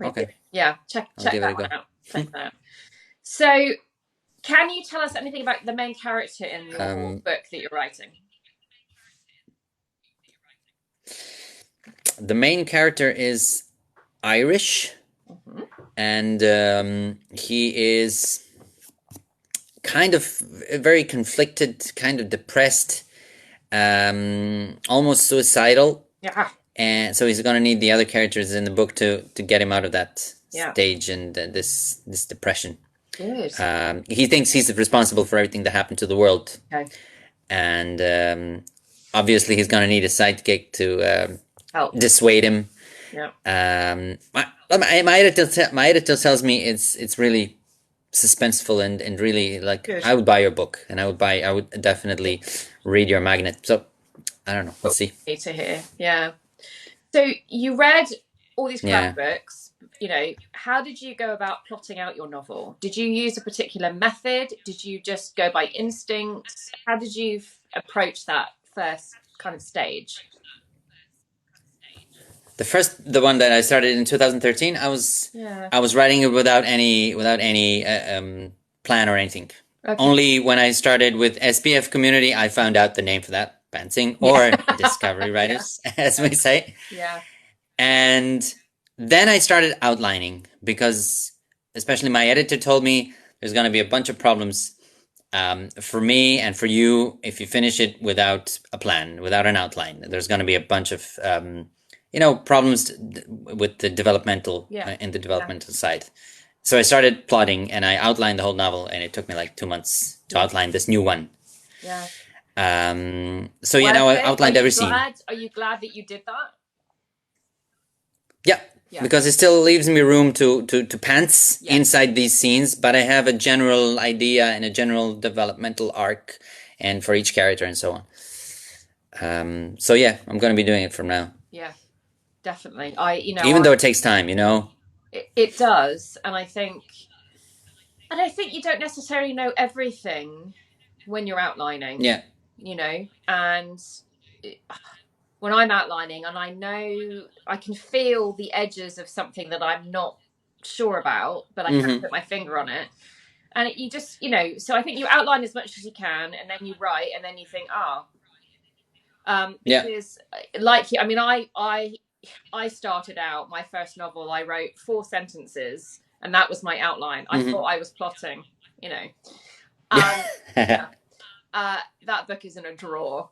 Okay. Yeah, check that one out. Check that out. So, can you tell us anything about the main character in your book that you're writing? The main character is Irish, and he is kind of very conflicted, kind of depressed, almost suicidal. Yeah. And so he's going to need the other characters in the book to get him out of that stage and this depression. Good. He thinks he's responsible for everything that happened to the world. Okay. And obviously he's going to need a sidekick to dissuade him. Yeah. My editor tells me it's really suspenseful and really like Good. I would buy your book and I would definitely read your magnet. So I don't know. We'll see. Need to hear. Yeah. So you read all these crap books. You know, how did you go about plotting out your novel? Did you use a particular method? Did you just go by instinct? How did you approach that first kind of stage? The one that I started in 2013, I was writing it without any plan or anything. Okay. Only when I started with SPF Community, I found out the name for that. Pantsing or discovery writers, as we say. Yeah. And then I started outlining because especially my editor told me there's going to be a bunch of problems for me and for you if you finish it without a plan, without an outline. There's going to be a bunch of, problems with the developmental, in the developmental side. So I started plotting and I outlined the whole novel and it took me like 2 months to outline this new one. Yeah. So I outlined every scene. Are you glad that you did that? Yeah, because it still leaves me room to pants inside these scenes, but I have a general idea and a general developmental arc, and for each character and so on. So yeah, I'm going to be doing it from now. Yeah, definitely. Even though it takes time, it does, and I think you don't necessarily know everything when you're outlining. Yeah. And when I'm outlining and I know I can feel the edges of something that I'm not sure about, but I can't put my finger on it. And you just, so I think you outline as much as you can and then you write and then you think, because I started out my first novel, I wrote 4 sentences and that was my outline. I thought I was plotting, that book is in a drawer,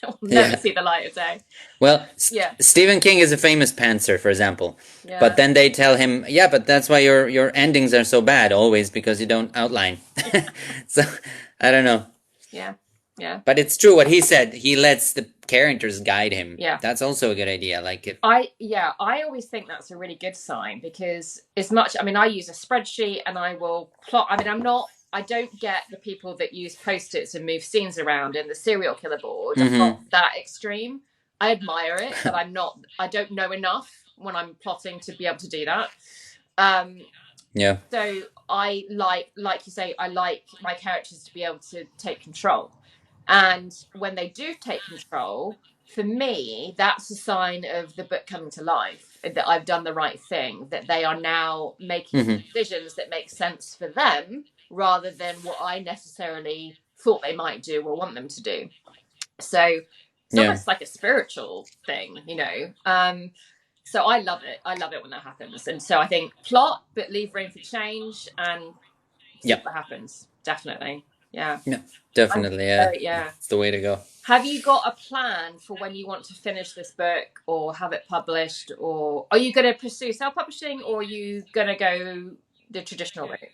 It'll never see the light of day. Well, Stephen King is a famous pantser, for example. Yeah. But then they tell him, but that's why your endings are so bad always, because you don't outline. So, I don't know. Yeah, yeah. But it's true what he said. He lets the characters guide him. Yeah. That's also a good idea. I always think that's a really good sign, because I use a spreadsheet and I will plot. I don't get the people that use Post-its and move scenes around in the serial killer board. I'm not that extreme. I admire it, but I don't know enough. when I'm plotting to be able to do that. Yeah. So I like you say, I like my characters to be able to take control. And when they do take control, for me, that's a sign of the book coming to life, that I've done the right thing, that they are now making decisions that make sense for them rather than what I necessarily thought they might do or want them to do. So it's almost like a spiritual thing, you know. So I love it. I love it when that happens. And so I think plot, but leave room for change and see what happens. Definitely. Yeah. Yeah. Definitely. Yeah. It's the way to go. Have you got a plan for when you want to finish this book or have it published, or are you going to pursue self-publishing, or are you going to go the traditional route?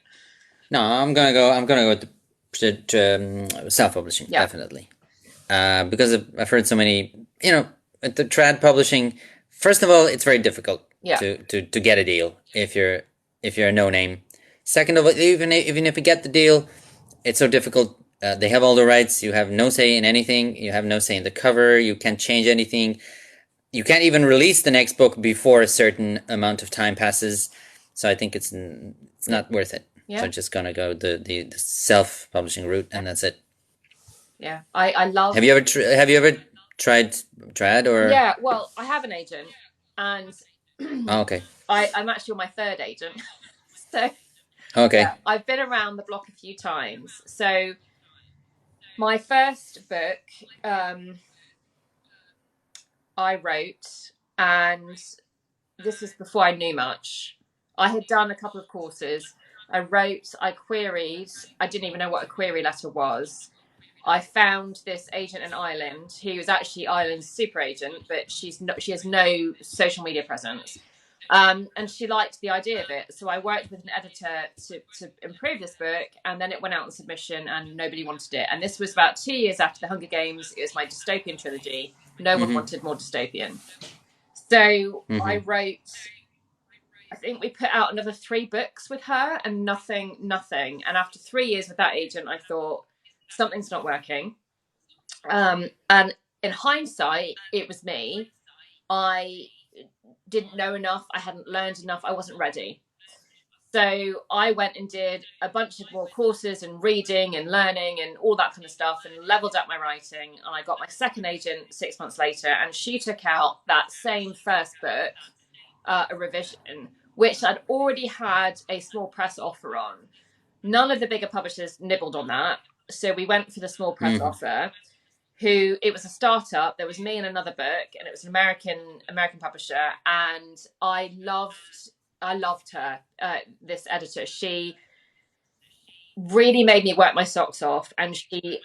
No, I'm gonna go to self-publishing, definitely. Because I've heard so many, you know, the trad publishing. First of all, it's very difficult to get a deal if you're a no name. Second of all, even if you get the deal, it's so difficult. They have all the rights. You have no say in anything. You have no say in the cover. You can't change anything. You can't even release the next book before a certain amount of time passes. So I think it's not worth it. Yeah. So I'm just gonna go the self-publishing route, and that's it. Yeah, I love. Have you ever tried trad or? Yeah, well, I have an agent, and okay. I'm actually on my third agent, so. Okay. Yeah, I've been around the block a few times. So my first book, I wrote, and this was before I knew much. I had done a couple of courses. I wrote, I queried. I didn't even know what a query letter was. I found this agent in Ireland who was actually Ireland's super agent, but she has no social media presence. And she liked the idea of it. So I worked with an editor to improve this book, and then it went out on submission and nobody wanted it. And this was about 2 years after the Hunger Games. It was my dystopian trilogy. No one wanted more dystopian. So I wrote, I think we put out another 3 books with her and nothing. And after 3 years with that agent, I thought, something's not working. And in hindsight, it was me. I didn't know enough. I hadn't learned enough. I wasn't ready. So I went and did a bunch of more courses and reading and learning and all that kind of stuff, and leveled up my writing. And I got my second agent 6 months later, and she took out that same first book, a revision, which I'd already had a small press offer on. None of the bigger publishers nibbled on that. So we went for the small press offer. It was a startup. There was me and another book, and it was an American publisher, and I loved her, this editor. She really made me work my socks off, and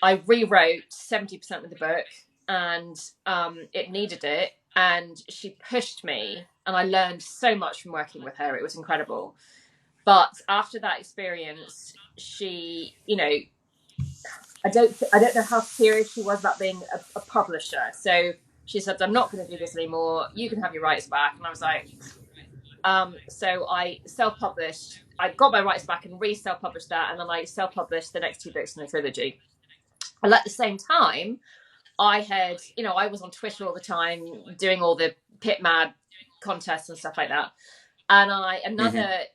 I rewrote 70% of the book, and it needed it, and she pushed me, and I learned so much from working with her. It was incredible. But after that experience, she, you know, I don't know how serious she was about being a publisher. So she said, I'm not going to do this anymore. You can have your rights back. And I was like, so I self-published. I got my rights back and re-self-published that. And then I self-published the next 2 books in the trilogy. And at the same time, I had, you know, I was on Twitter all the time doing all the Pit Mad contests and stuff like that. And another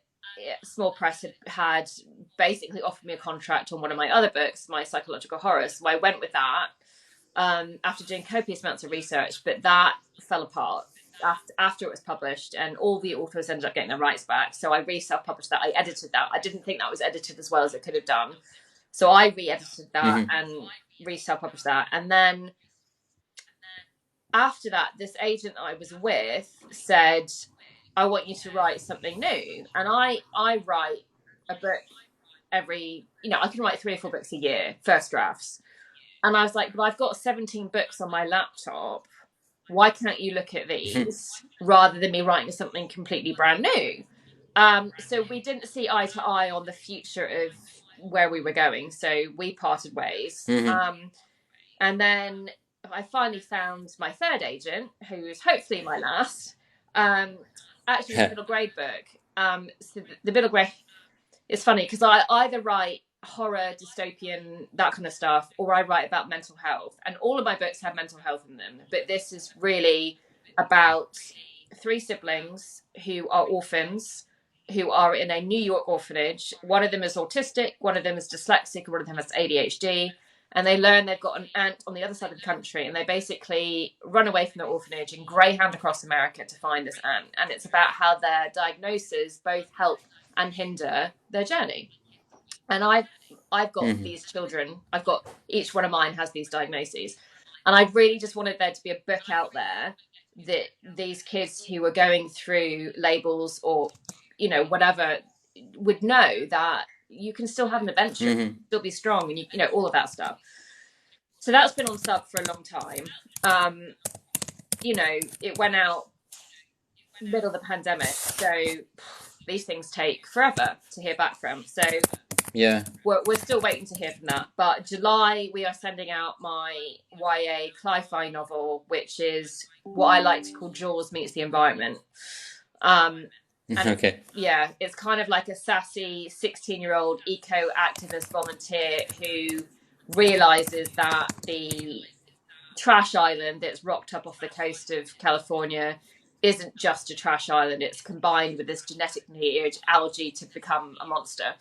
small press had basically offered me a contract on one of my other books, my psychological horror. So I went with that after doing copious amounts of research, but that fell apart after it was published, and all the authors ended up getting their rights back. So I re-self-published that. I edited that. I didn't think that was edited as well as it could have done. So I re-edited that and re-self-published that. And then after that, this agent I was with said, I want you to write something new. And I write a book every, you know, I can write 3 or 4 books a year, first drafts. And I was like, well, I've got 17 books on my laptop. Why can't you look at these rather than me writing something completely brand new? So we didn't see eye to eye on the future of where we were going. So we parted ways. And then I finally found my third agent, who is hopefully my last. Actually, the middle grade book. So the middle grade, it's funny because I either write horror, dystopian, that kind of stuff, or I write about mental health. And all of my books have mental health in them. But this is really about three siblings who are orphans, who are in a New York orphanage. One of them is autistic, one of them is dyslexic, one of them has ADHD. And they learn they've got an aunt on the other side of the country, and they basically run away from the orphanage and greyhound across America to find this aunt. And it's about how their diagnoses both help and hinder their journey. And I've got these children. I've got, each one of mine has these diagnoses, and I really just wanted there to be a book out there that these kids who are going through labels or whatever would know that you can still have an adventure, still be strong, and you know all of that stuff. So that's been on sub for a long time. It went out middle of the pandemic, so these things take forever to hear back from. So yeah, we're still waiting to hear from that. But July, we are sending out my YA Cli-Fi novel, which is what I like to call Jaws meets the environment. Okay. Yeah, it's kind of like a sassy 16-year-old eco-activist volunteer who realizes that the trash island that's rocked up off the coast of California isn't just a trash island. It's combined with this genetically algae to become a monster.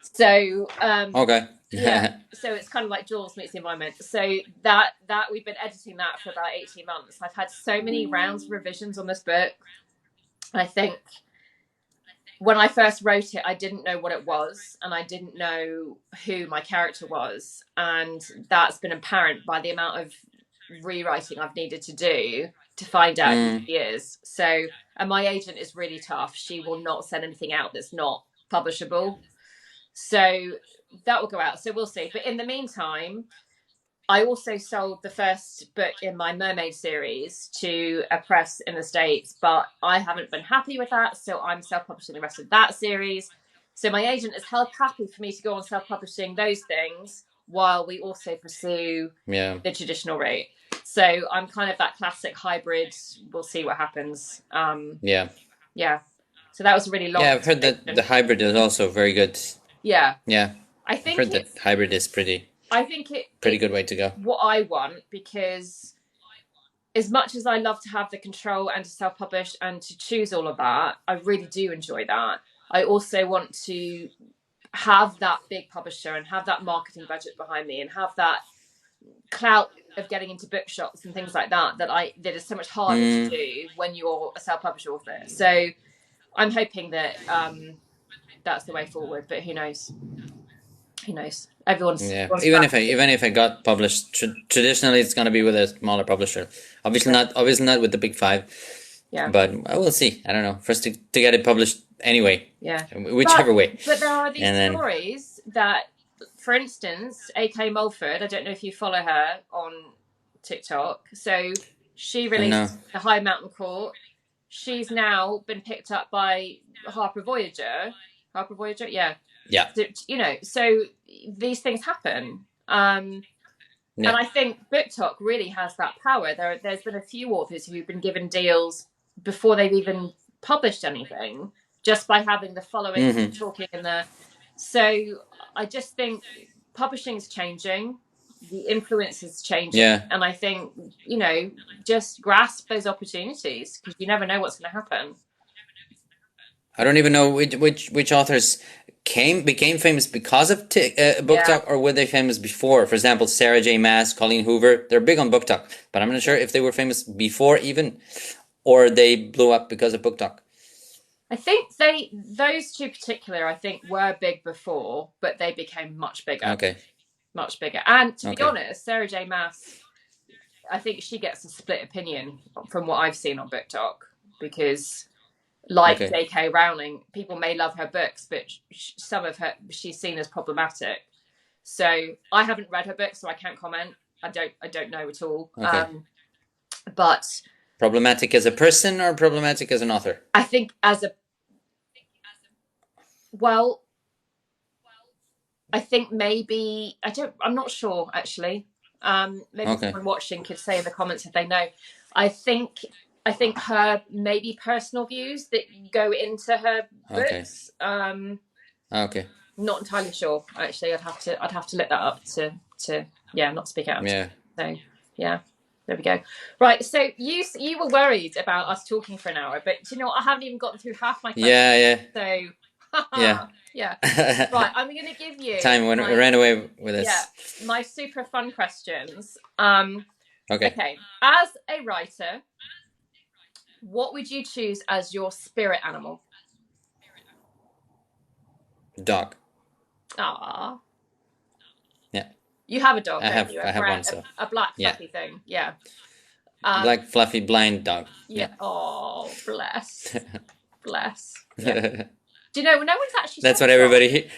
So Okay. yeah, so it's kind of like Jaws meets the environment. So that we've been editing that for about 18 months. I've had so many rounds of revisions on this book. I think when I first wrote it, I didn't know what it was, and I didn't know who my character was. And that's been apparent by the amount of rewriting I've needed to do to find out who she is. So, and my agent is really tough. She will not send anything out that's not publishable. So that will go out. So we'll see. But in the meantime, I also sold the first book in my Mermaid series to a press in the States, but I haven't been happy with that. So I'm self-publishing the rest of that series. So my agent is held happy for me to go on self-publishing those things while we also pursue the traditional route. So I'm kind of that classic hybrid. We'll see what happens. Yeah. So that was a really long. Yeah, I've heard that the hybrid is also very good. Yeah. Yeah. I think I've heard that hybrid is pretty. I think pretty good way to go. What I want, because as much as I love to have the control and to self-publish and to choose all of that, I really do enjoy that. I also want to have that big publisher and have that marketing budget behind me and have that clout of getting into bookshops and things like that that is so much harder to do when you're a self-published author. So I'm hoping that that's the way forward, but who knows? Who knows? Everyone's even if I got published traditionally, it's gonna be with a smaller publisher. Obviously not with the big five. Yeah. But I will see. I don't know. First to get it published anyway. Yeah. Whichever way. But there are these stories that, for instance, A.K. Mulford, I don't know if you follow her on TikTok. So she released The High Mountain Court. She's now been picked up by Harper Voyager. Yeah. Yeah. So these things happen. And I think BookTok really has that power. There's been a few authors who've been given deals before they've even published anything, just by having the following, talking in the. So I just think publishing is changing, the influence is changing, and I think just grasp those opportunities, because you never know what's going to happen. I don't even know which authors became famous because of BookTok, or were they famous before? For example, Sarah J. Maas, Colleen Hoover, they're big on BookTok, but I'm not sure if they were famous before even, or they blew up because of BookTok. I think those two particular, I think, were big before, but they became much bigger. Okay. Much bigger. And to be honest, Sarah J. Maas, I think she gets a split opinion from what I've seen on BookTok, because J.K. Rowling, people may love her books, but some of she's seen as problematic. So I haven't read her books, so I can't comment. I don't know at all. Okay. But problematic as a person or problematic as an author? I think I think maybe I'm not sure actually. Maybe someone watching could say in the comments if they know. I think her maybe personal views that go into her books. Okay. Not entirely sure actually. I'd have to look that up to not speak out. Yeah. So yeah. There we go. Right, so you were worried about us talking for an hour, but do you know what? I haven't even gotten through half my questions. Yeah, So, yeah, yeah. yeah. Right, I'm going to give you Time ran away with yeah, us. my super fun questions. Okay, Okay, as a writer, what would you choose as your spirit animal? dog. Ah, Yeah, you have a dog, don't you? I have one. So A black yeah, fluffy thing. Yeah. black fluffy blind dog. Yeah. Yeah. Oh, bless, bless. Yeah. Do you know? No one's actually That's said what dog. everybody.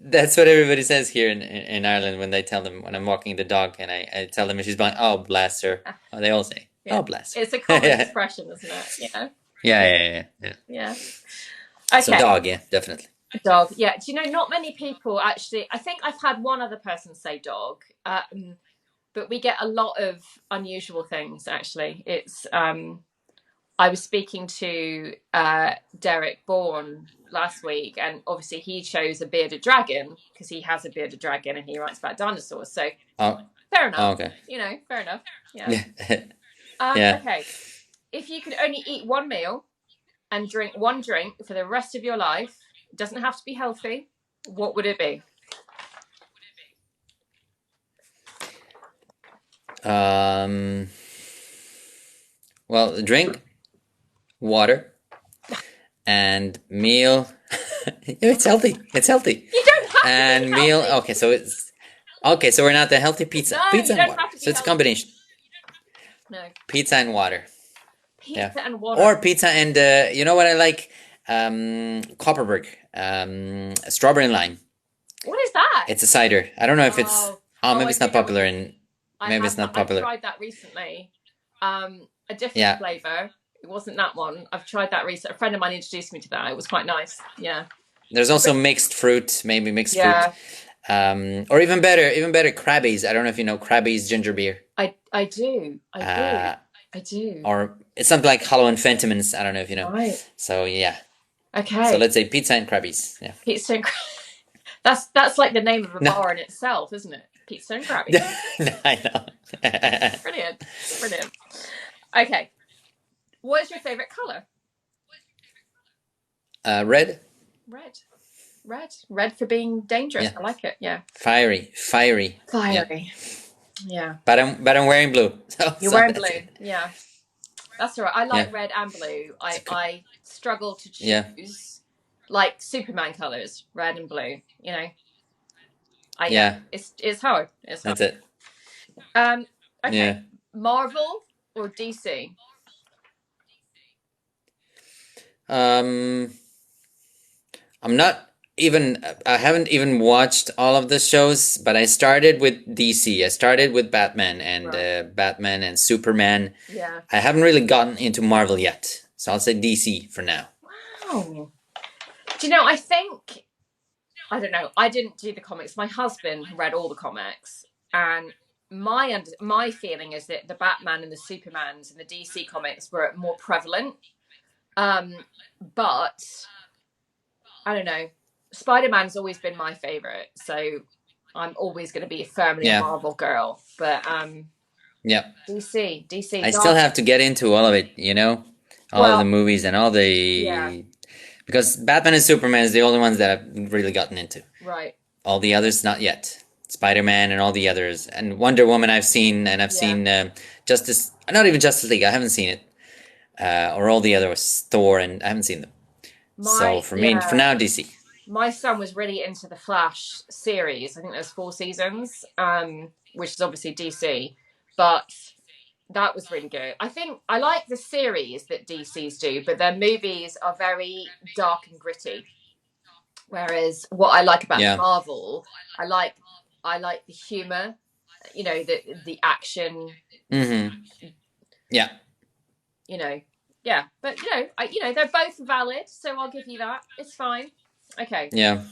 That's what everybody says here in Ireland when they tell them when I'm walking the dog and I tell them if she's blind. Oh, bless her. Oh, they all say, Yeah. "Oh, bless her." It's a common expression, isn't it? Yeah. Yeah. Yeah. So Okay. dog, yeah, definitely. Dog. Yeah. Do you know? Not many people actually. I think I've had one other person say dog, but we get a lot of unusual things. Actually, it's. I was speaking to Derek Bourne last week, and obviously he chose a bearded dragon because he has a bearded dragon and he writes about dinosaurs. So Oh, fair enough. okay. You know, fair enough. Yeah. Yeah. Okay. If you could only eat one meal and drink one drink for the rest of your life, it doesn't have to be healthy, what would it be? Well, drink water and meal. It's healthy. It's healthy. You don't have And to be meal. healthy. Okay, so it's okay. So we're not the healthy pizza. No, Pizza you and don't water. have to be So it's a healthy. combination. No. Pizza and water. Pizza Yeah. and water. Or pizza and you know what I like? Copperberg. Strawberry and lime. What is that? It's a cider. I don't know if it's. Oh, maybe I it's do not know what popular you- in. Maybe it's not popular. I've tried that recently. A different Yeah. flavor. It wasn't that one. I've tried that recently. A friend of mine introduced me to that. It was quite nice. Yeah. There's also mixed fruit, maybe mixed Yeah. fruit. Or even better, Krabbies. I don't know if you know Krabbies ginger beer. I do. I do. Or it's something like Hollow and Fentimans. I don't know if you know. Right. So yeah. Okay. So let's say pizza and Krabbies. Yeah. Pizza and that's like the name of a bar in itself, isn't it? Pizza and Krabby. I know. Brilliant. Okay. What is your favorite color? Red. Red for being dangerous. Yeah. I like it. Yeah. Fiery. Yeah. But I'm wearing blue. You're wearing blue. Yeah. That's all right. I like Yeah. red and blue. I struggle to choose Yeah. like Superman colors, red and blue. You know. Yeah. It's hard. It's hard. That's it. Okay. Yeah. Marvel or DC? I'm not even. I haven't even watched all of the shows, but I started with DC. I started with Batman and Superman. Yeah. I haven't really gotten into Marvel yet, so I'll say DC for now. Wow. Do you know? I don't know. I didn't do the comics. My husband read all the comics, and my feeling is that the Batman and the Supermans and the DC comics were more prevalent. But I don't know. Spider-Man's always been my favorite, so I'm always going to be firmly a Marvel girl. But yeah, DC. I still have to get into all of it, you know, all of the movies and all the because Batman and Superman is the only ones that I've really gotten into. Right. All the others, not yet. Spider-Man and all the others, and Wonder Woman I've seen, and I've seen Justice, not even Justice League. I haven't seen it, or all the others, Thor, and I haven't seen them. So for me, for now, DC. My son was really into the Flash series. I think there's 4 seasons, which is obviously DC, but that was really good. I think I like the series that DC's do, but their movies are very dark and gritty. Whereas what I like about Marvel, I like the humor, you know, the action. Mm-hmm. Yeah. You know, yeah, but you know, they're both valid, so I'll give you that. It's fine. Okay. Yeah,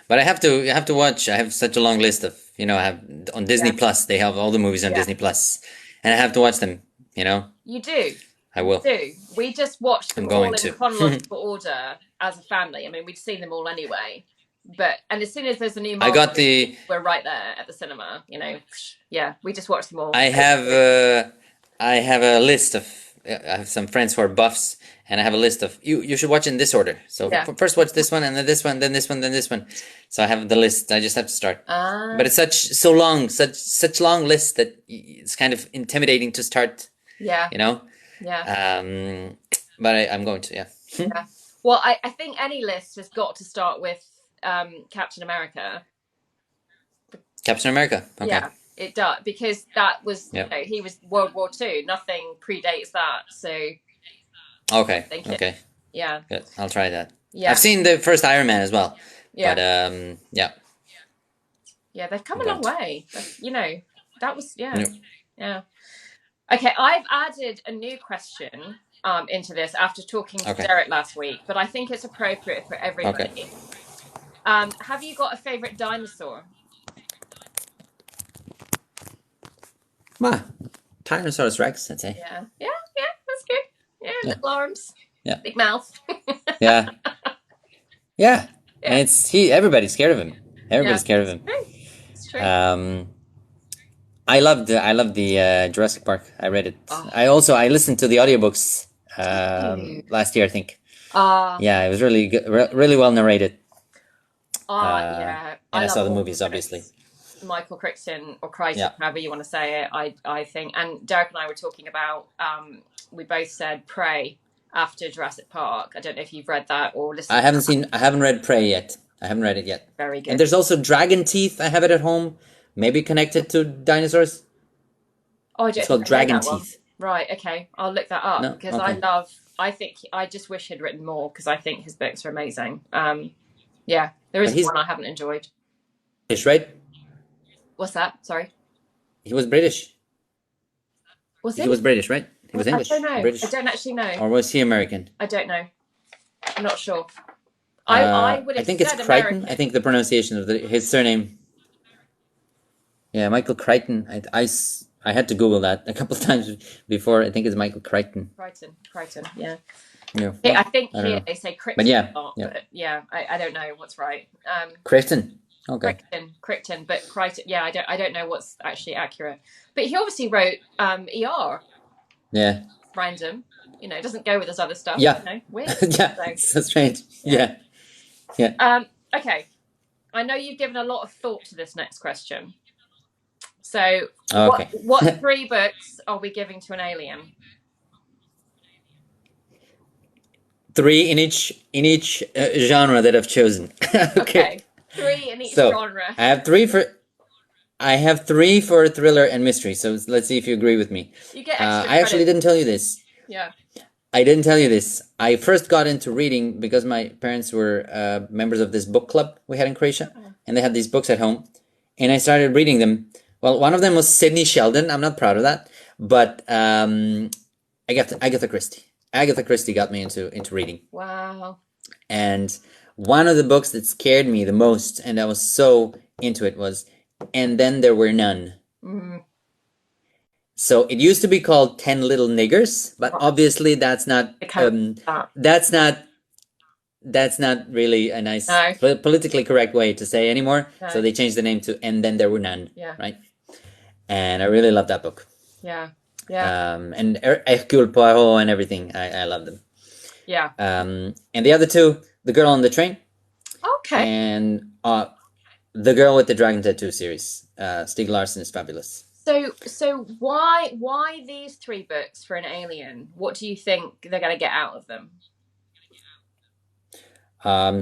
but I have to watch. I have such a long list of, you know, I have on Disney Plus. They have all the movies on Disney Plus, and I have to watch them. You know. You do. I will. You do. We just watched them all in chronological order as a family. I mean, we'd seen them all anyway. And as soon as there's a new movie, we're right there at the cinema. You know, yeah, we just watched them all. I I have a list of. I have some friends who are buffs, and I have a list of you should watch in this order. So Yeah. first watch this one, and then this one, then this one, then this one. So I have the list. I just have to start. Ah, But it's so long, such long list that it's kind of intimidating to start. yeah, You know. yeah, But I'm going to, yeah. yeah. Well, I think any list has got to start with Captain America. Captain America. Okay. Yeah, it does, because that was, Yeah. he was World War II. Nothing predates that. So Okay. think Okay. yeah, Good. I'll try that. yeah, I've seen the first Iron Man as well. yeah, But yeah. yeah. They've come a Got long way. That was Yeah. yeah. Okay, I've added a new question into this after talking to Okay. Derek last week, but I think it's appropriate for everybody. Okay. Have you got a favorite dinosaur? Tyrannosaurus Rex, I'd say. Yeah, yeah, yeah. That's good. Yeah, Yeah. little arms. Yeah. Big mouth. Yeah. Yeah. Yeah. And everybody's scared of him. Everybody's scared of him. It's true. I loved the Jurassic Park. I read it. Oh. I listened to the audiobooks last year, I think. Yeah, it was really good, really well narrated. Yeah. And I saw the love movies, obviously. Michael Crichton, or Crichton, Yeah. however you want to say it. I think, and Derek and I were talking about. We both said Prey after Jurassic Park. I don't know if you've read that or listened. I haven't read Prey yet. I haven't read it yet. Very good. And there's also Dragon Teeth. I have it at home. Maybe connected to dinosaurs. Oh, I don't It's called think I know Dragon that one. Teeth. Right. Okay. I'll look that up No? because Okay. I think I just wish he'd written more because I think his books are amazing. Yeah, there is But he's- one I haven't enjoyed. British, right? What's that? Sorry. He was British. Was He it? was British, right? He was English. I don't know. British. I don't actually know. Or was he American? I don't know. I'm not sure. I would have I think it's said Crichton. American. I think the pronunciation of his surname. Yeah, Michael Crichton. I had to Google that a couple of times before. I think it's Michael Crichton. Crichton. Yeah. Yeah. I think I don't here know. they say Crichton. But yeah, a lot, yeah. But yeah, I don't know what's right. Crichton. Okay. Crichton, but Crichton. Yeah, I don't know what's actually accurate. But he obviously wrote ER. Yeah. Random. It doesn't go with this other stuff. Yeah. Weird. Yeah. So strange. Yeah. Okay. I know you've given a lot of thought to this next question. So, Okay. what 3 books are we giving to an alien? 3 in each genre that I've chosen. Okay. 3 in each So, genre. I have 3 for thriller and mystery. So let's see if you agree with me. You get extra I actually credit. didn't tell you this. Yeah. I didn't tell you this. I first got into reading because my parents were members of this book club we had in Croatia, and they had these books at home, and I started reading them. Well, one of them was Sidney Sheldon. I'm not proud of that, but Agatha Christie. Agatha Christie got me into reading. Wow. And one of the books that scared me the most, and I was so into it, was And Then There Were None. Mm. So it used to be called 10 Little Niggers, but obviously that's not that's not really a nice politically correct way to say anymore. No. So they changed the name to And Then There Were None. Yeah. Right. And I really love that book. Yeah. Yeah. And Hercule Poirot and everything. I love them. Yeah. And the other 2, The Girl on the Train. Okay. And The Girl with the Dragon Tattoo series. Stieg Larsson is fabulous. So why these 3 books for an alien? What do you think they're going to get out of them?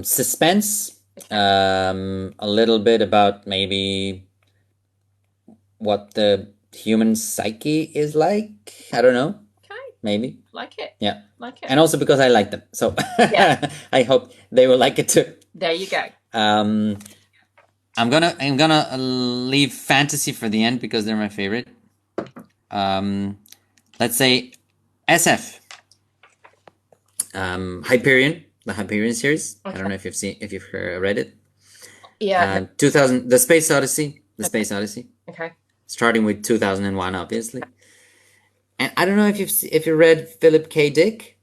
Suspense. A little bit about maybe what the human psyche is like. I don't know. Okay. Maybe. Like it. Yeah. Like it. And also because I like them. So Yeah. I hope they will like it too. There you go. I'm gonna leave fantasy for the end because they're my favorite. Let's say SF. Hyperion, the Hyperion series. Okay. I don't know if you've read it. Yeah. 2000, the Space Odyssey. Space Odyssey. Okay. Starting with 2001, obviously. And I don't know if you read Philip K. Dick.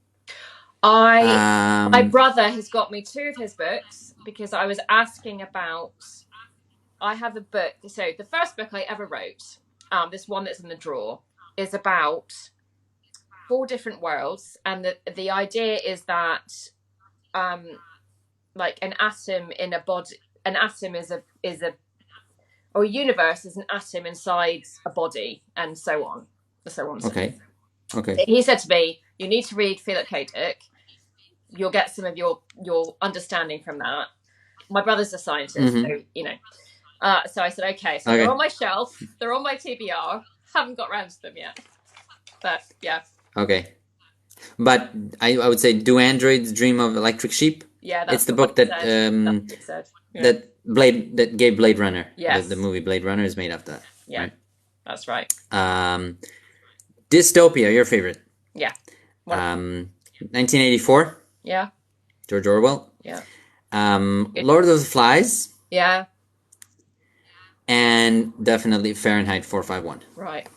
My brother has got me 2 of his books because I was asking about. I have a book. So the first book I ever wrote, this one that's in the drawer, is about 4 different worlds, and the idea is that like an atom in a body, an atom is a or a universe is an atom inside a body, and so on, so on. Okay. Okay. He said to me, "You need to read Philip K. Dick. You'll get some of your understanding from that." My brother's a scientist, so you know. So I said, okay. So they're on my shelf. They're on my TBR. Haven't got round to them yet. But yeah. Okay. But I would say, do androids dream of electric sheep? Yeah, that's it's the book that that gave Blade Runner. Yes. The movie Blade Runner is made after that. Yeah, right? That's right. Dystopia, your favorite? Yeah. 1984. Yeah. George Orwell. Yeah. Lord of the Flies. Yeah. And definitely Fahrenheit 451. Right.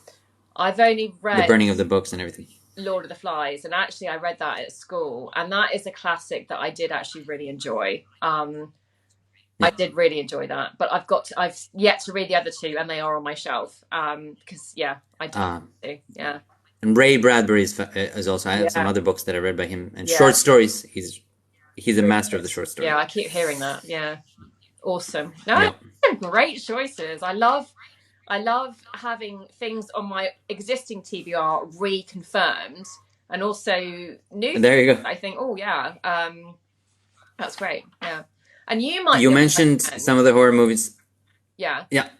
I've only read The Burning of the Books and everything. Lord of the Flies, and actually I read that at school, and that is a classic that I did actually really enjoy. I did really enjoy that, but I've yet to read the other 2, and they are on my shelf. Because I do. Yeah. And Ray Bradbury is also. I have some other books that I read by him, and short stories. He's a master of the short story. Yeah, I keep hearing that. Yeah, awesome. No, great choices. I love having things on my existing TBR reconfirmed, and also new. There you go. I think. Oh yeah, that's great. Yeah, and you might. You mentioned some of the horror movies. Yeah. Yeah.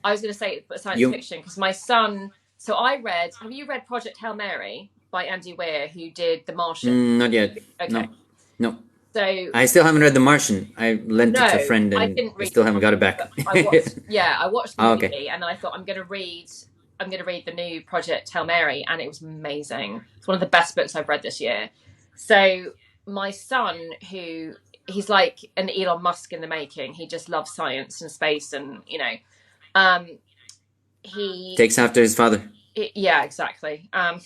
I was going to say science fiction, because my son. So I read. Have you read Project Hail Mary by Andy Weir, who did The Martian? Not yet. Okay. No. So I still haven't read The Martian. I lent it to a friend, and I still haven't got it back. I watched the movie, and then I thought I'm going to read the new Project Hail Mary, and it was amazing. It's one of the best books I've read this year. So my son, he's like an Elon Musk in the making. He just loves science and space, and he takes after his father. Yeah, exactly. I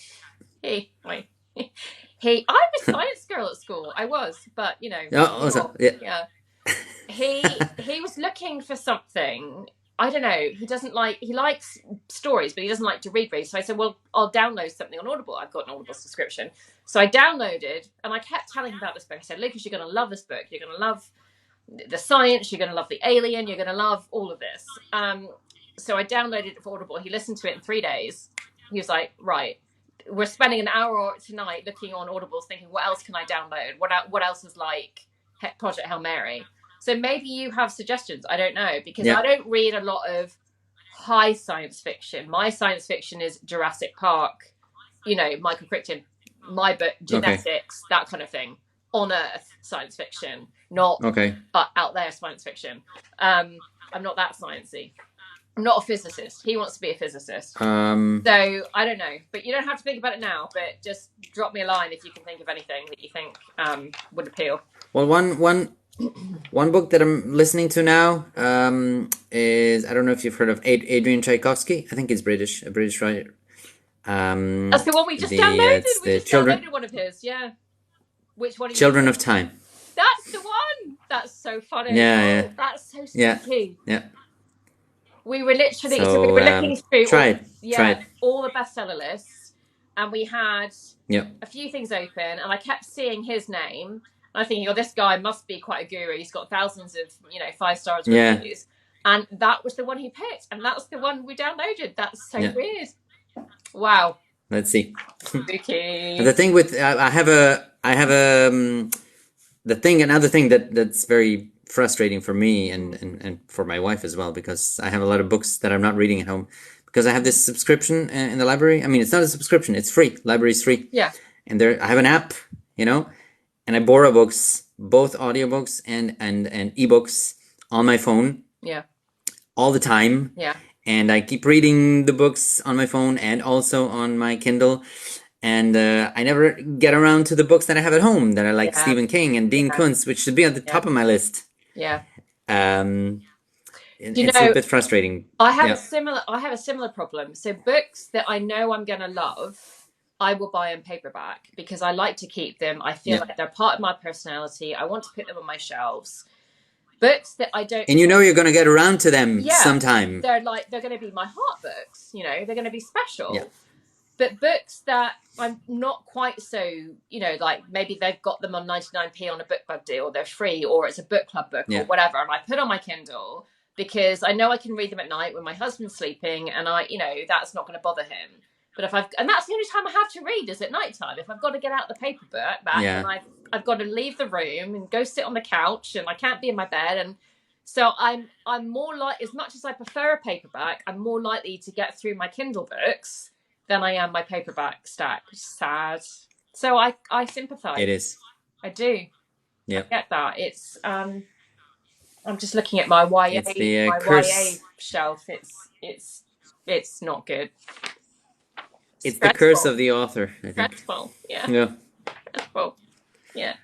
was a science girl at school. I was, but yeah. He was looking for something. I don't know. He likes stories, but he doesn't like to read. So I said, well, I'll download something on Audible. I've got an Audible subscription. So I downloaded, and I kept telling him about this book. I said, Lucas, you're going to love this book. You're going to love the science. You're going to love the alien. You're going to love all of this. So I downloaded it for Audible. He listened to it in 3 days. He was like, right, we're spending an hour tonight looking on Audible, thinking, what else can I download? What else is like Project Hail Mary? So maybe you have suggestions. I don't know, because I don't read a lot of high science fiction. My science fiction is Jurassic Park, Michael Crichton, my book, genetics, that kind of thing. On Earth science fiction, not out there science fiction. I'm not that sciencey. I'm not a physicist. He wants to be a physicist. So I don't know, but you don't have to think about it now. But just drop me a line if you can think of anything that you think would appeal. Well, one book that I'm listening to now is, I don't know if you've heard of Adrian Tchaikovsky. I think he's British, a British writer. That's the one we just downloaded. We just downloaded one of his. Yeah. Which one? Children of Time. That's the one. That's so funny. Yeah. That's so spooky. Yeah. We were literally we were looking through all the bestseller lists, and we had a few things open, and I kept seeing his name, and I'm thinking, oh, this guy must be quite a guru. He's got thousands of 5-star reviews, and that was the one he picked, and that's the one we downloaded. That's so weird. Wow. Let's see. Spooky. The thing with another thing that's very frustrating for me and for my wife as well, because I have a lot of books that I'm not reading at home because I have this subscription in the library. I mean, it's not a subscription, it's free. Library is free. Yeah. And I have an app, and I borrow books, both audiobooks and ebooks on my phone. Yeah. All the time. Yeah. And I keep reading the books on my phone and also on my Kindle. And I never get around to the books that I have at home that I like, Stephen King and Dean Koontz, which should be at the top of my list. Yeah. It's a bit frustrating. I have a similar problem. So books that I know I'm gonna love, I will buy in paperback because I like to keep them. I feel like they're part of my personality. I want to put them on my shelves. Books that I don't, and you're going to get around to them sometime. They're going to be my heart books. They're going to be special. but books that I'm not quite so, like maybe they've got them on 99p on a book club deal, or they're free, or it's a book club book or whatever, and I put on my Kindle because I know I can read them at night when my husband's sleeping, and that's not going to bother him. But and that's the only time I have to read is at nighttime. If I've got to get out the paperback back, and I've got to leave the room and go sit on the couch, and I can't be in my bed, and so I'm more like, as much as I prefer a paperback, I'm more likely to get through my Kindle books than I am my paperback stack, which is sad. So I sympathise. It is. I do. Yeah. I get that. It's I'm just looking at my YA, It's the my curse. YA shelf. It's not good. It's the curse of the author, I think. Stressful, yeah. Yeah. Stressful. Yeah.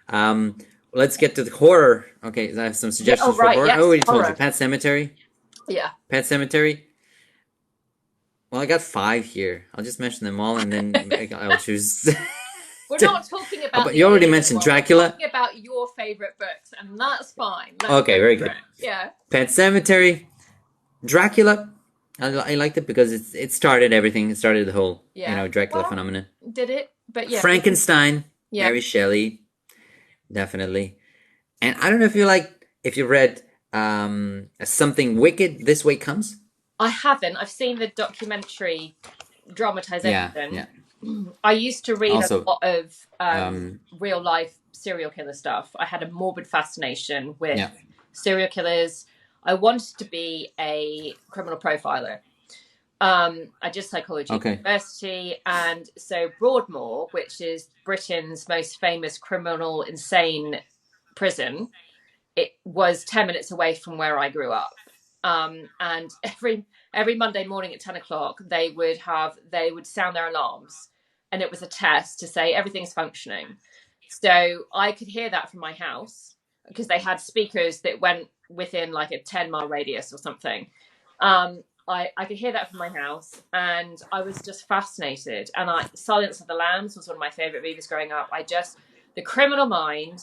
Let's get to the horror. Okay, I have some suggestions for horror. Yes, I already told horror. you. Pet Sematary. Yeah. Pet Sematary. Well, I got 5 here. I'll just mention them all, and then I'll choose. We're not talking about. But you already mentioned Dracula. We're talking about your favorite books, and that's fine. Okay, very good. Yeah. Pet Sematary, Dracula. I liked it because it started everything. It started the whole Dracula phenomenon. Did it? But yeah. Frankenstein. Yeah. Mary Shelley. Definitely. And I don't know if you read Something Wicked, This Way Comes. I haven't. I've seen the documentary dramatization. Yeah. I used to read Also, a lot of real life serial killer stuff. I had a morbid fascination with serial killers. I wanted to be a criminal profiler. I did psychology at university, and so Broadmoor, which is Britain's most famous criminal insane prison, it was 10 minutes away from where I grew up. And every Monday morning at 10 o'clock, they would sound their alarms, and it was a test to say everything's functioning. So I could hear that from my house because they had speakers that went within like a 10-mile radius or something. I could hear that from my house, and I was just fascinated. And Silence of the Lambs was one of my favorite movies growing up. The criminal mind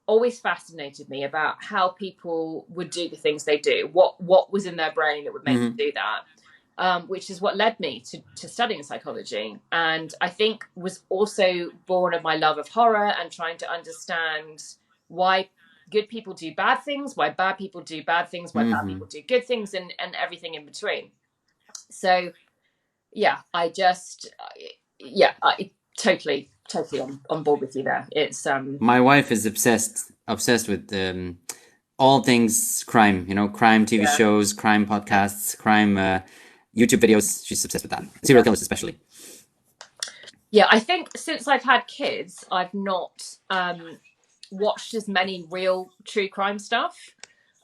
always fascinated me, about how people would do the things they do, what was in their brain that would make them do that, which is what led me to studying psychology. And I think was also born of my love of horror and trying to understand why good people do bad things, why bad people do bad things, why bad people do good things, and everything in between. So I totally on board with you there. It's my wife is obsessed with all things crime, crime TV shows, crime podcasts, crime YouTube videos. She's obsessed with that. Serial killers especially. Yeah, I think since I've had kids, I've not watched as many real true crime stuff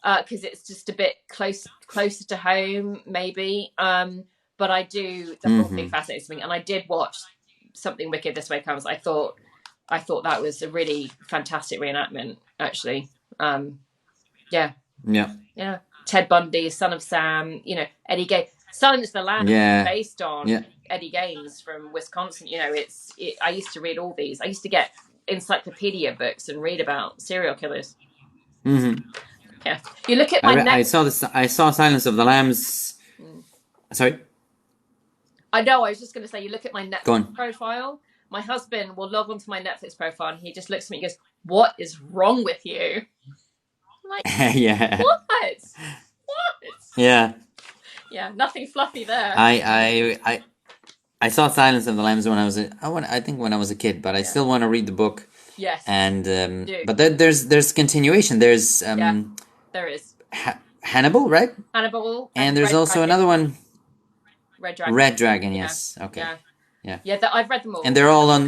because it's just a bit closer to home, maybe. But I do, the whole thing fascinates me, and I did watch Something Wicked, This Way Comes. I thought that was a really fantastic reenactment, actually. Yeah. Ted Bundy, Son of Sam, Eddie Gaines. Silence of the Lambs is based on Eddie Gaines from Wisconsin. I used to read all these. I used to get encyclopedia books and read about serial killers. Yeah, you look at my I saw Silence of the Lambs. Sorry. I know. I was just going to say, you look at my Netflix profile. My husband will log onto my Netflix profile, and he just looks at me and goes, "What is wrong with you?" I'm like, what? Yeah. Yeah, nothing fluffy there. I saw Silence of the Lambs when I was a kid, but I still want to read the book. Yes. And but then there's continuation. There's there is Hannibal, right? Hannibal. And there's also another one. Red Dragon. Yes. Okay. Yeah. I've read them all. And they're all on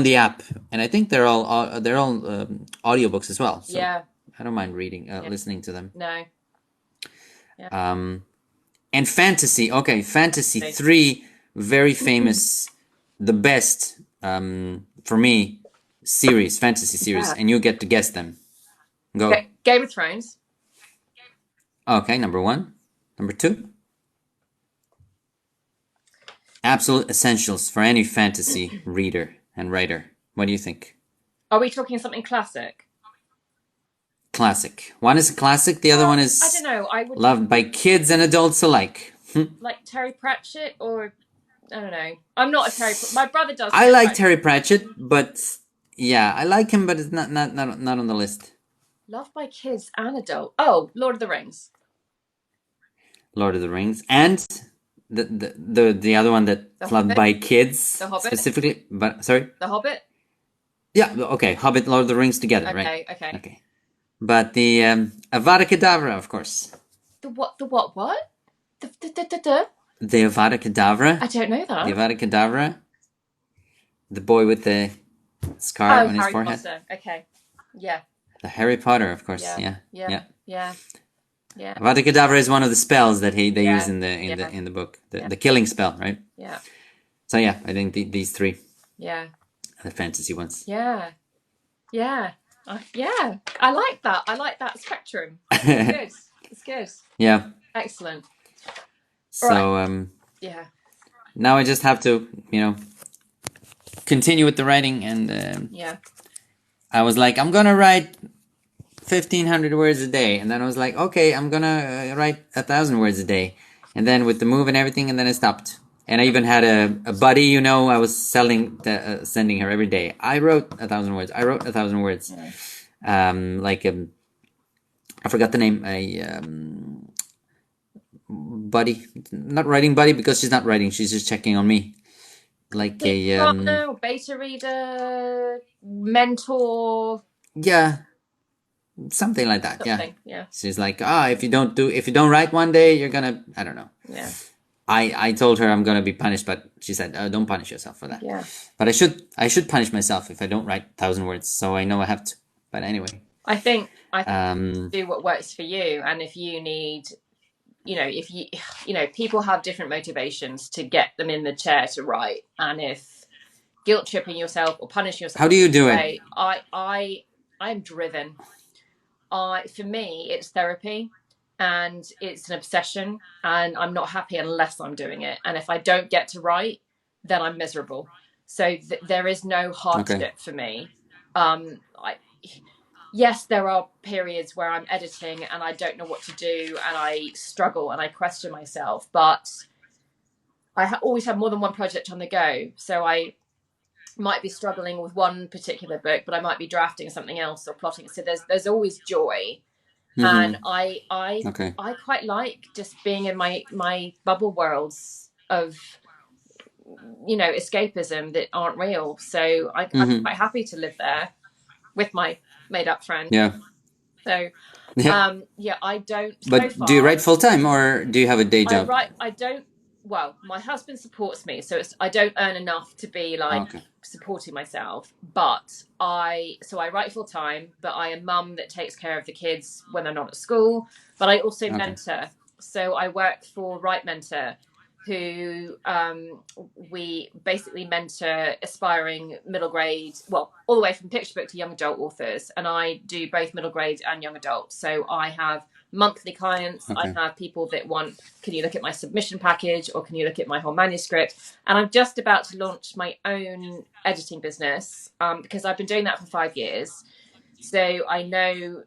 the app, and I think they're all audiobooks as well. So I don't mind listening to them. No. Yeah. And fantasy. Okay, fantasy. 3 very famous, the best for me fantasy series, and you get to guess them. Go. Okay. Game of Thrones. Okay, number 1. Number 2. Absolute essentials for any fantasy reader and writer. What do you think? Are we talking something classic? Classic. One is a classic. The other one is I don't know. loved by kids and adults alike. like Terry Pratchett, or I don't know. I'm not a Terry. My brother does. I Terry like Pratchett. Terry Pratchett, but yeah, I like him, but it's not on the list. Loved by kids and adult. Oh, Lord of the Rings. Lord of the Rings, and the other one that's The loved Hobbit. by kids The Hobbit. specifically. But sorry, The Hobbit. yeah, okay, Hobbit, Lord of the Rings together, right? Okay. Okay. Okay, but the Avada Kedavra, of course. The what? The what? What? The. The Avada Kedavra. I don't know The that. Avada Kedavra. The boy with the scar Oh, on his Harry forehead. Potter. Okay. Yeah. The Harry Potter, of course. Yeah. Yeah. Yeah. Yeah. Yeah. Yeah. Avada Kedavra is one of the spells that they Yeah. use in Yeah. the book. Yeah. The killing spell, right? Yeah. So yeah, I think these three Yeah. are the fantasy ones. Yeah. Yeah. Yeah. I like that. I like that spectrum. It's good. It's good. Yeah. Excellent. So Yeah. now I just have to, continue with the writing, and Yeah. I was like, I'm gonna write 1,500 words a day, and then I was like, okay, I'm gonna write 1,000 words a day, and then with the move and everything, and then I stopped. And I even had a buddy, I was sending her every day. I wrote 1,000 words. I wrote 1,000 words. Yeah. Like I forgot the name. Buddy, not writing buddy, because she's not writing. She's just checking on me. Like a partner, or beta reader, mentor. Yeah, something like that. Something. Yeah. Yeah. She's like, if you don't write one day, you're gonna, I don't know. Yeah. I told her I'm gonna be punished, but she said, don't punish yourself for that. Yeah. But I should punish myself if I don't write 1,000 words. So I know I have to. But anyway, I think do what works for you, and if you need, if people have different motivations to get them in the chair to write, and if guilt tripping yourself or punishing yourself. How do you do it? I'm driven. For me, it's therapy. And it's an obsession, and I'm not happy unless I'm doing it. And if I don't get to write, then I'm miserable. So there is no hardship for me. Yes, there are periods where I'm editing and I don't know what to do, and I struggle and I question myself. But I always have more than one project on the go. So I might be struggling with one particular book, but I might be drafting something else or plotting. So there's always joy. And I quite like just being in my bubble worlds of escapism that aren't real. So I'm quite happy to live there with my made up friend. Yeah. So I don't. But so far, do you write full time, or do you have a day job? I don't. Well, my husband supports me, so I don't earn enough to be supporting myself. But I write full time, but I am mum that takes care of the kids when they're not at school. But I also mentor. So I work for Write Mentor, who we basically mentor aspiring middle grade, well, all the way from picture book to young adult authors. And I do both middle grade and young adult. So I have monthly clients. I have people that want, can you look at my submission package, or can you look at my whole manuscript? And I'm just about to launch my own editing business, because I've been doing that for 5 years. So I know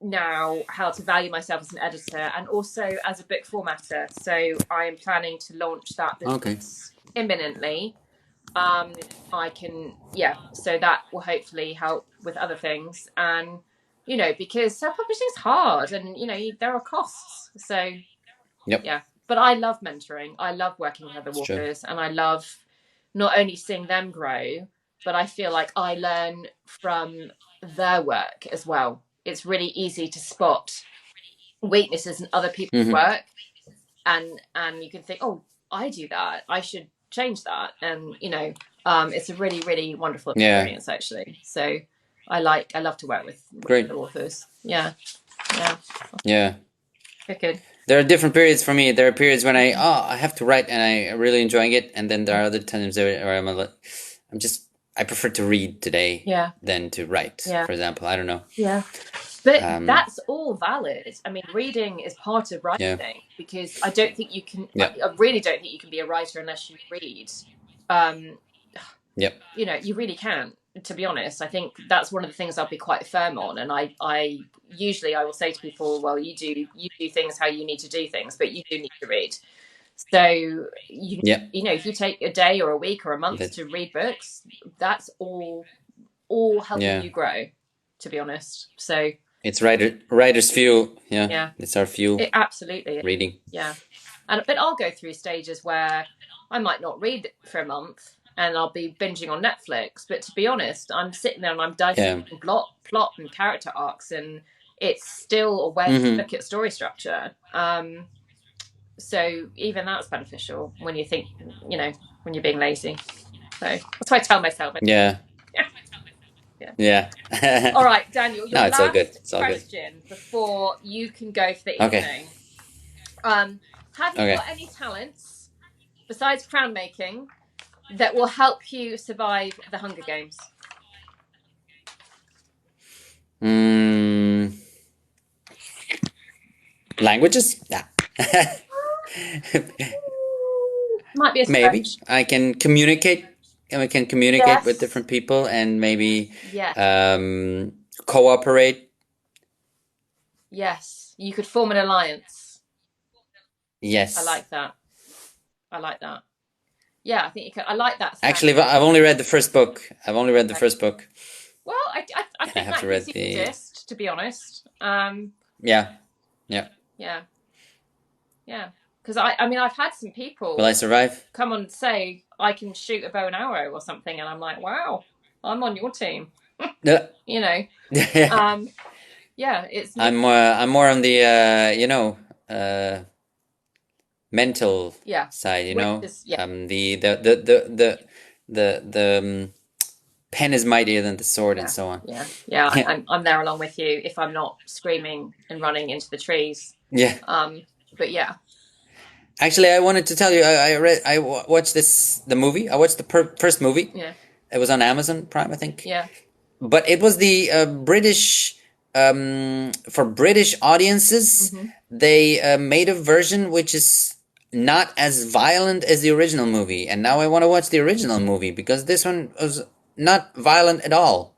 now how to value myself as an editor and also as a book formatter. So I am planning to launch that business imminently. I can, so that will hopefully help with other things. And because self-publishing is hard, and there are costs. So but I love mentoring. I love working with other authors, and I love not only seeing them grow, but I feel like I learn from their work as well. It's really easy to spot weaknesses in other people's work, and you can think, oh, I do that, I should change that. And it's a really, really wonderful experience, actually. So I love to work with other authors. Yeah. Good. There are different periods for me. There are periods when I have to write and I really enjoying it, and then there are other times where I prefer to read today than to write, for example. I don't know. Yeah. But that's all valid. I mean, reading is part of writing, because I don't think you can, I really don't think you can be a writer unless you read. You really can't, to be honest. I think that's one of the things I'll be quite firm on. And I usually will say to people, well, you do things how you need to do things, but you do need to read. So Yeah. you know, if you take a day or a week or a month That, to read books, that's all helping yeah. you grow, to be honest. So It's writer's fuel. Yeah. yeah, It's our fuel. it absolutely is. Reading. Yeah. But I'll go through stages where I might not read for a month and I'll be binging on Netflix. But to be honest, I'm sitting there and I'm Yeah. dissecting plot and character arcs, and it's still a way to Mm-hmm. look at story structure. So even that's beneficial when you think, you know, when you're being lazy. So that's what I tell myself. Yeah. Yeah. Yeah. All right, Daniel, your No, it's all good. last It's all good. question before you can go for the Okay. evening. Have you Okay. got any talents besides crown making that will help you survive the Hunger Games? Languages? Yeah. Might be a Maybe stretch. I can communicate. And we can communicate with Yes. different people and maybe Yes. cooperate. Yes. You could form an alliance. Yes. I like that. I like that. Yeah, I think you could. I like that. Actually, I've only read the first book. I've only read the Okay. first book. Well, I And I think have that to gives read you the the. gist, to be honest. Yeah. Yeah. Yeah. Yeah. Because I mean, I've had some people Will I survive? come on and say I can shoot a bow and arrow or something, and I'm like, wow, I'm on your team. Yeah. You know. Yeah, it's. I'm more on the mental side. You Which know, is, yeah. the pen is mightier than the sword, and so on. Yeah. I'm there along with you if I'm not screaming and running into the trees. Yeah. But yeah. Actually, I wanted to tell you, I watched the movie. I watched the first movie. Yeah. It was on Amazon Prime, I think. Yeah. But it was the British, for British audiences, they made a version which is not as violent as the original movie. And now I want to watch the original movie because this one was not violent at all.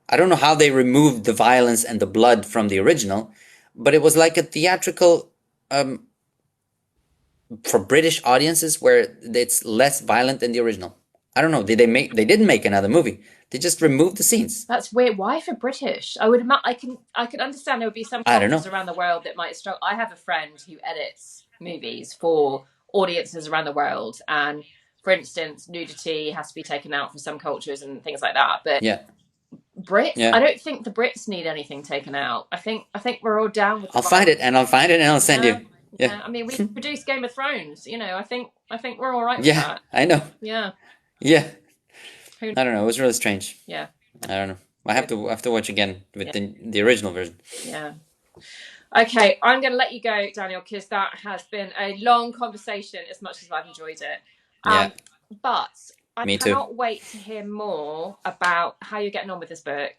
I don't know how they removed the violence and the blood from the original, but it was like a theatrical for British audiences where it's less violent than the original. I don't know. They didn't make another movie. They just removed the scenes. That's weird. Why for British? I can understand there would be some I don't know. cultures around the world that might struggle. I have a friend who edits movies for audiences around the world, and for instance, nudity has to be taken out for some cultures and things like that. But Yeah. Brits, Yeah. I don't think the Brits need anything taken out. I think we're all down with. I'll find it and I'll send you. Yeah. I mean, we produced Game of Thrones. You know, I think we're all right with Yeah, that. I know. Yeah. Yeah. I don't know. It was really strange. Yeah. I don't know. I have to watch again with the original version. Yeah. Okay, I'm going to let you go, Daniel, because that has been a long conversation as much as I've enjoyed it. Yeah. But I Me too. cannot wait to hear more about how you're getting on with this book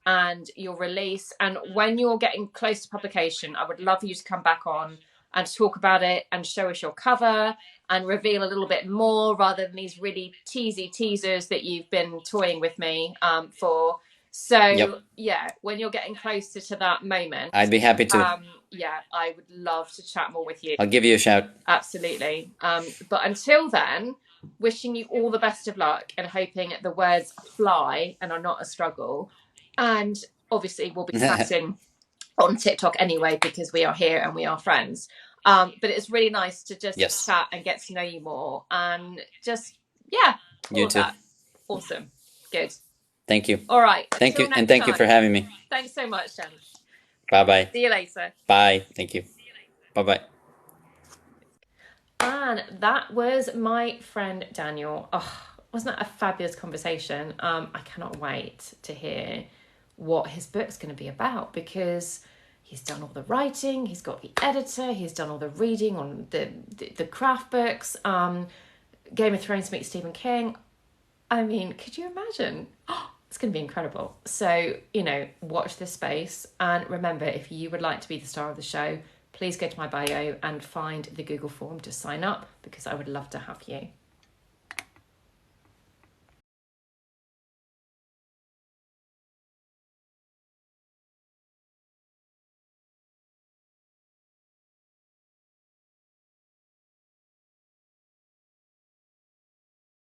and your release. And when you're getting close to publication, I would love for you to come back on and talk about it and show us your cover and reveal a little bit more rather than these really teasy teasers that you've been toying with me for. So, yeah, when you're getting closer to that moment, I'd be happy to. Yeah, I would love to chat more with you. I'll give you a shout. Absolutely. But until then, wishing you all the best of luck and hoping the words fly and are not a struggle. And obviously, we'll be chatting on TikTok anyway because we are here and we are friends. But it's really nice to just chat and get to know you more and just, yeah. You too. That. Awesome. Good. Thank you. All right. Thank you. And thank you for having me. Thanks so much, Jen. Bye-bye. See you later. Bye. Thank you. Bye-bye. And that was my friend Daniel. Oh, wasn't that a fabulous conversation? I cannot wait to hear what his book's going to be about because he's done all the writing, he's got the editor, he's done all the reading on the craft books. Game of Thrones meets Stephen King. I mean, could you imagine? It's going to be incredible. So, watch this space. And remember, if you would like to be the star of the show, please go to my bio and find the Google form to sign up because I would love to have you.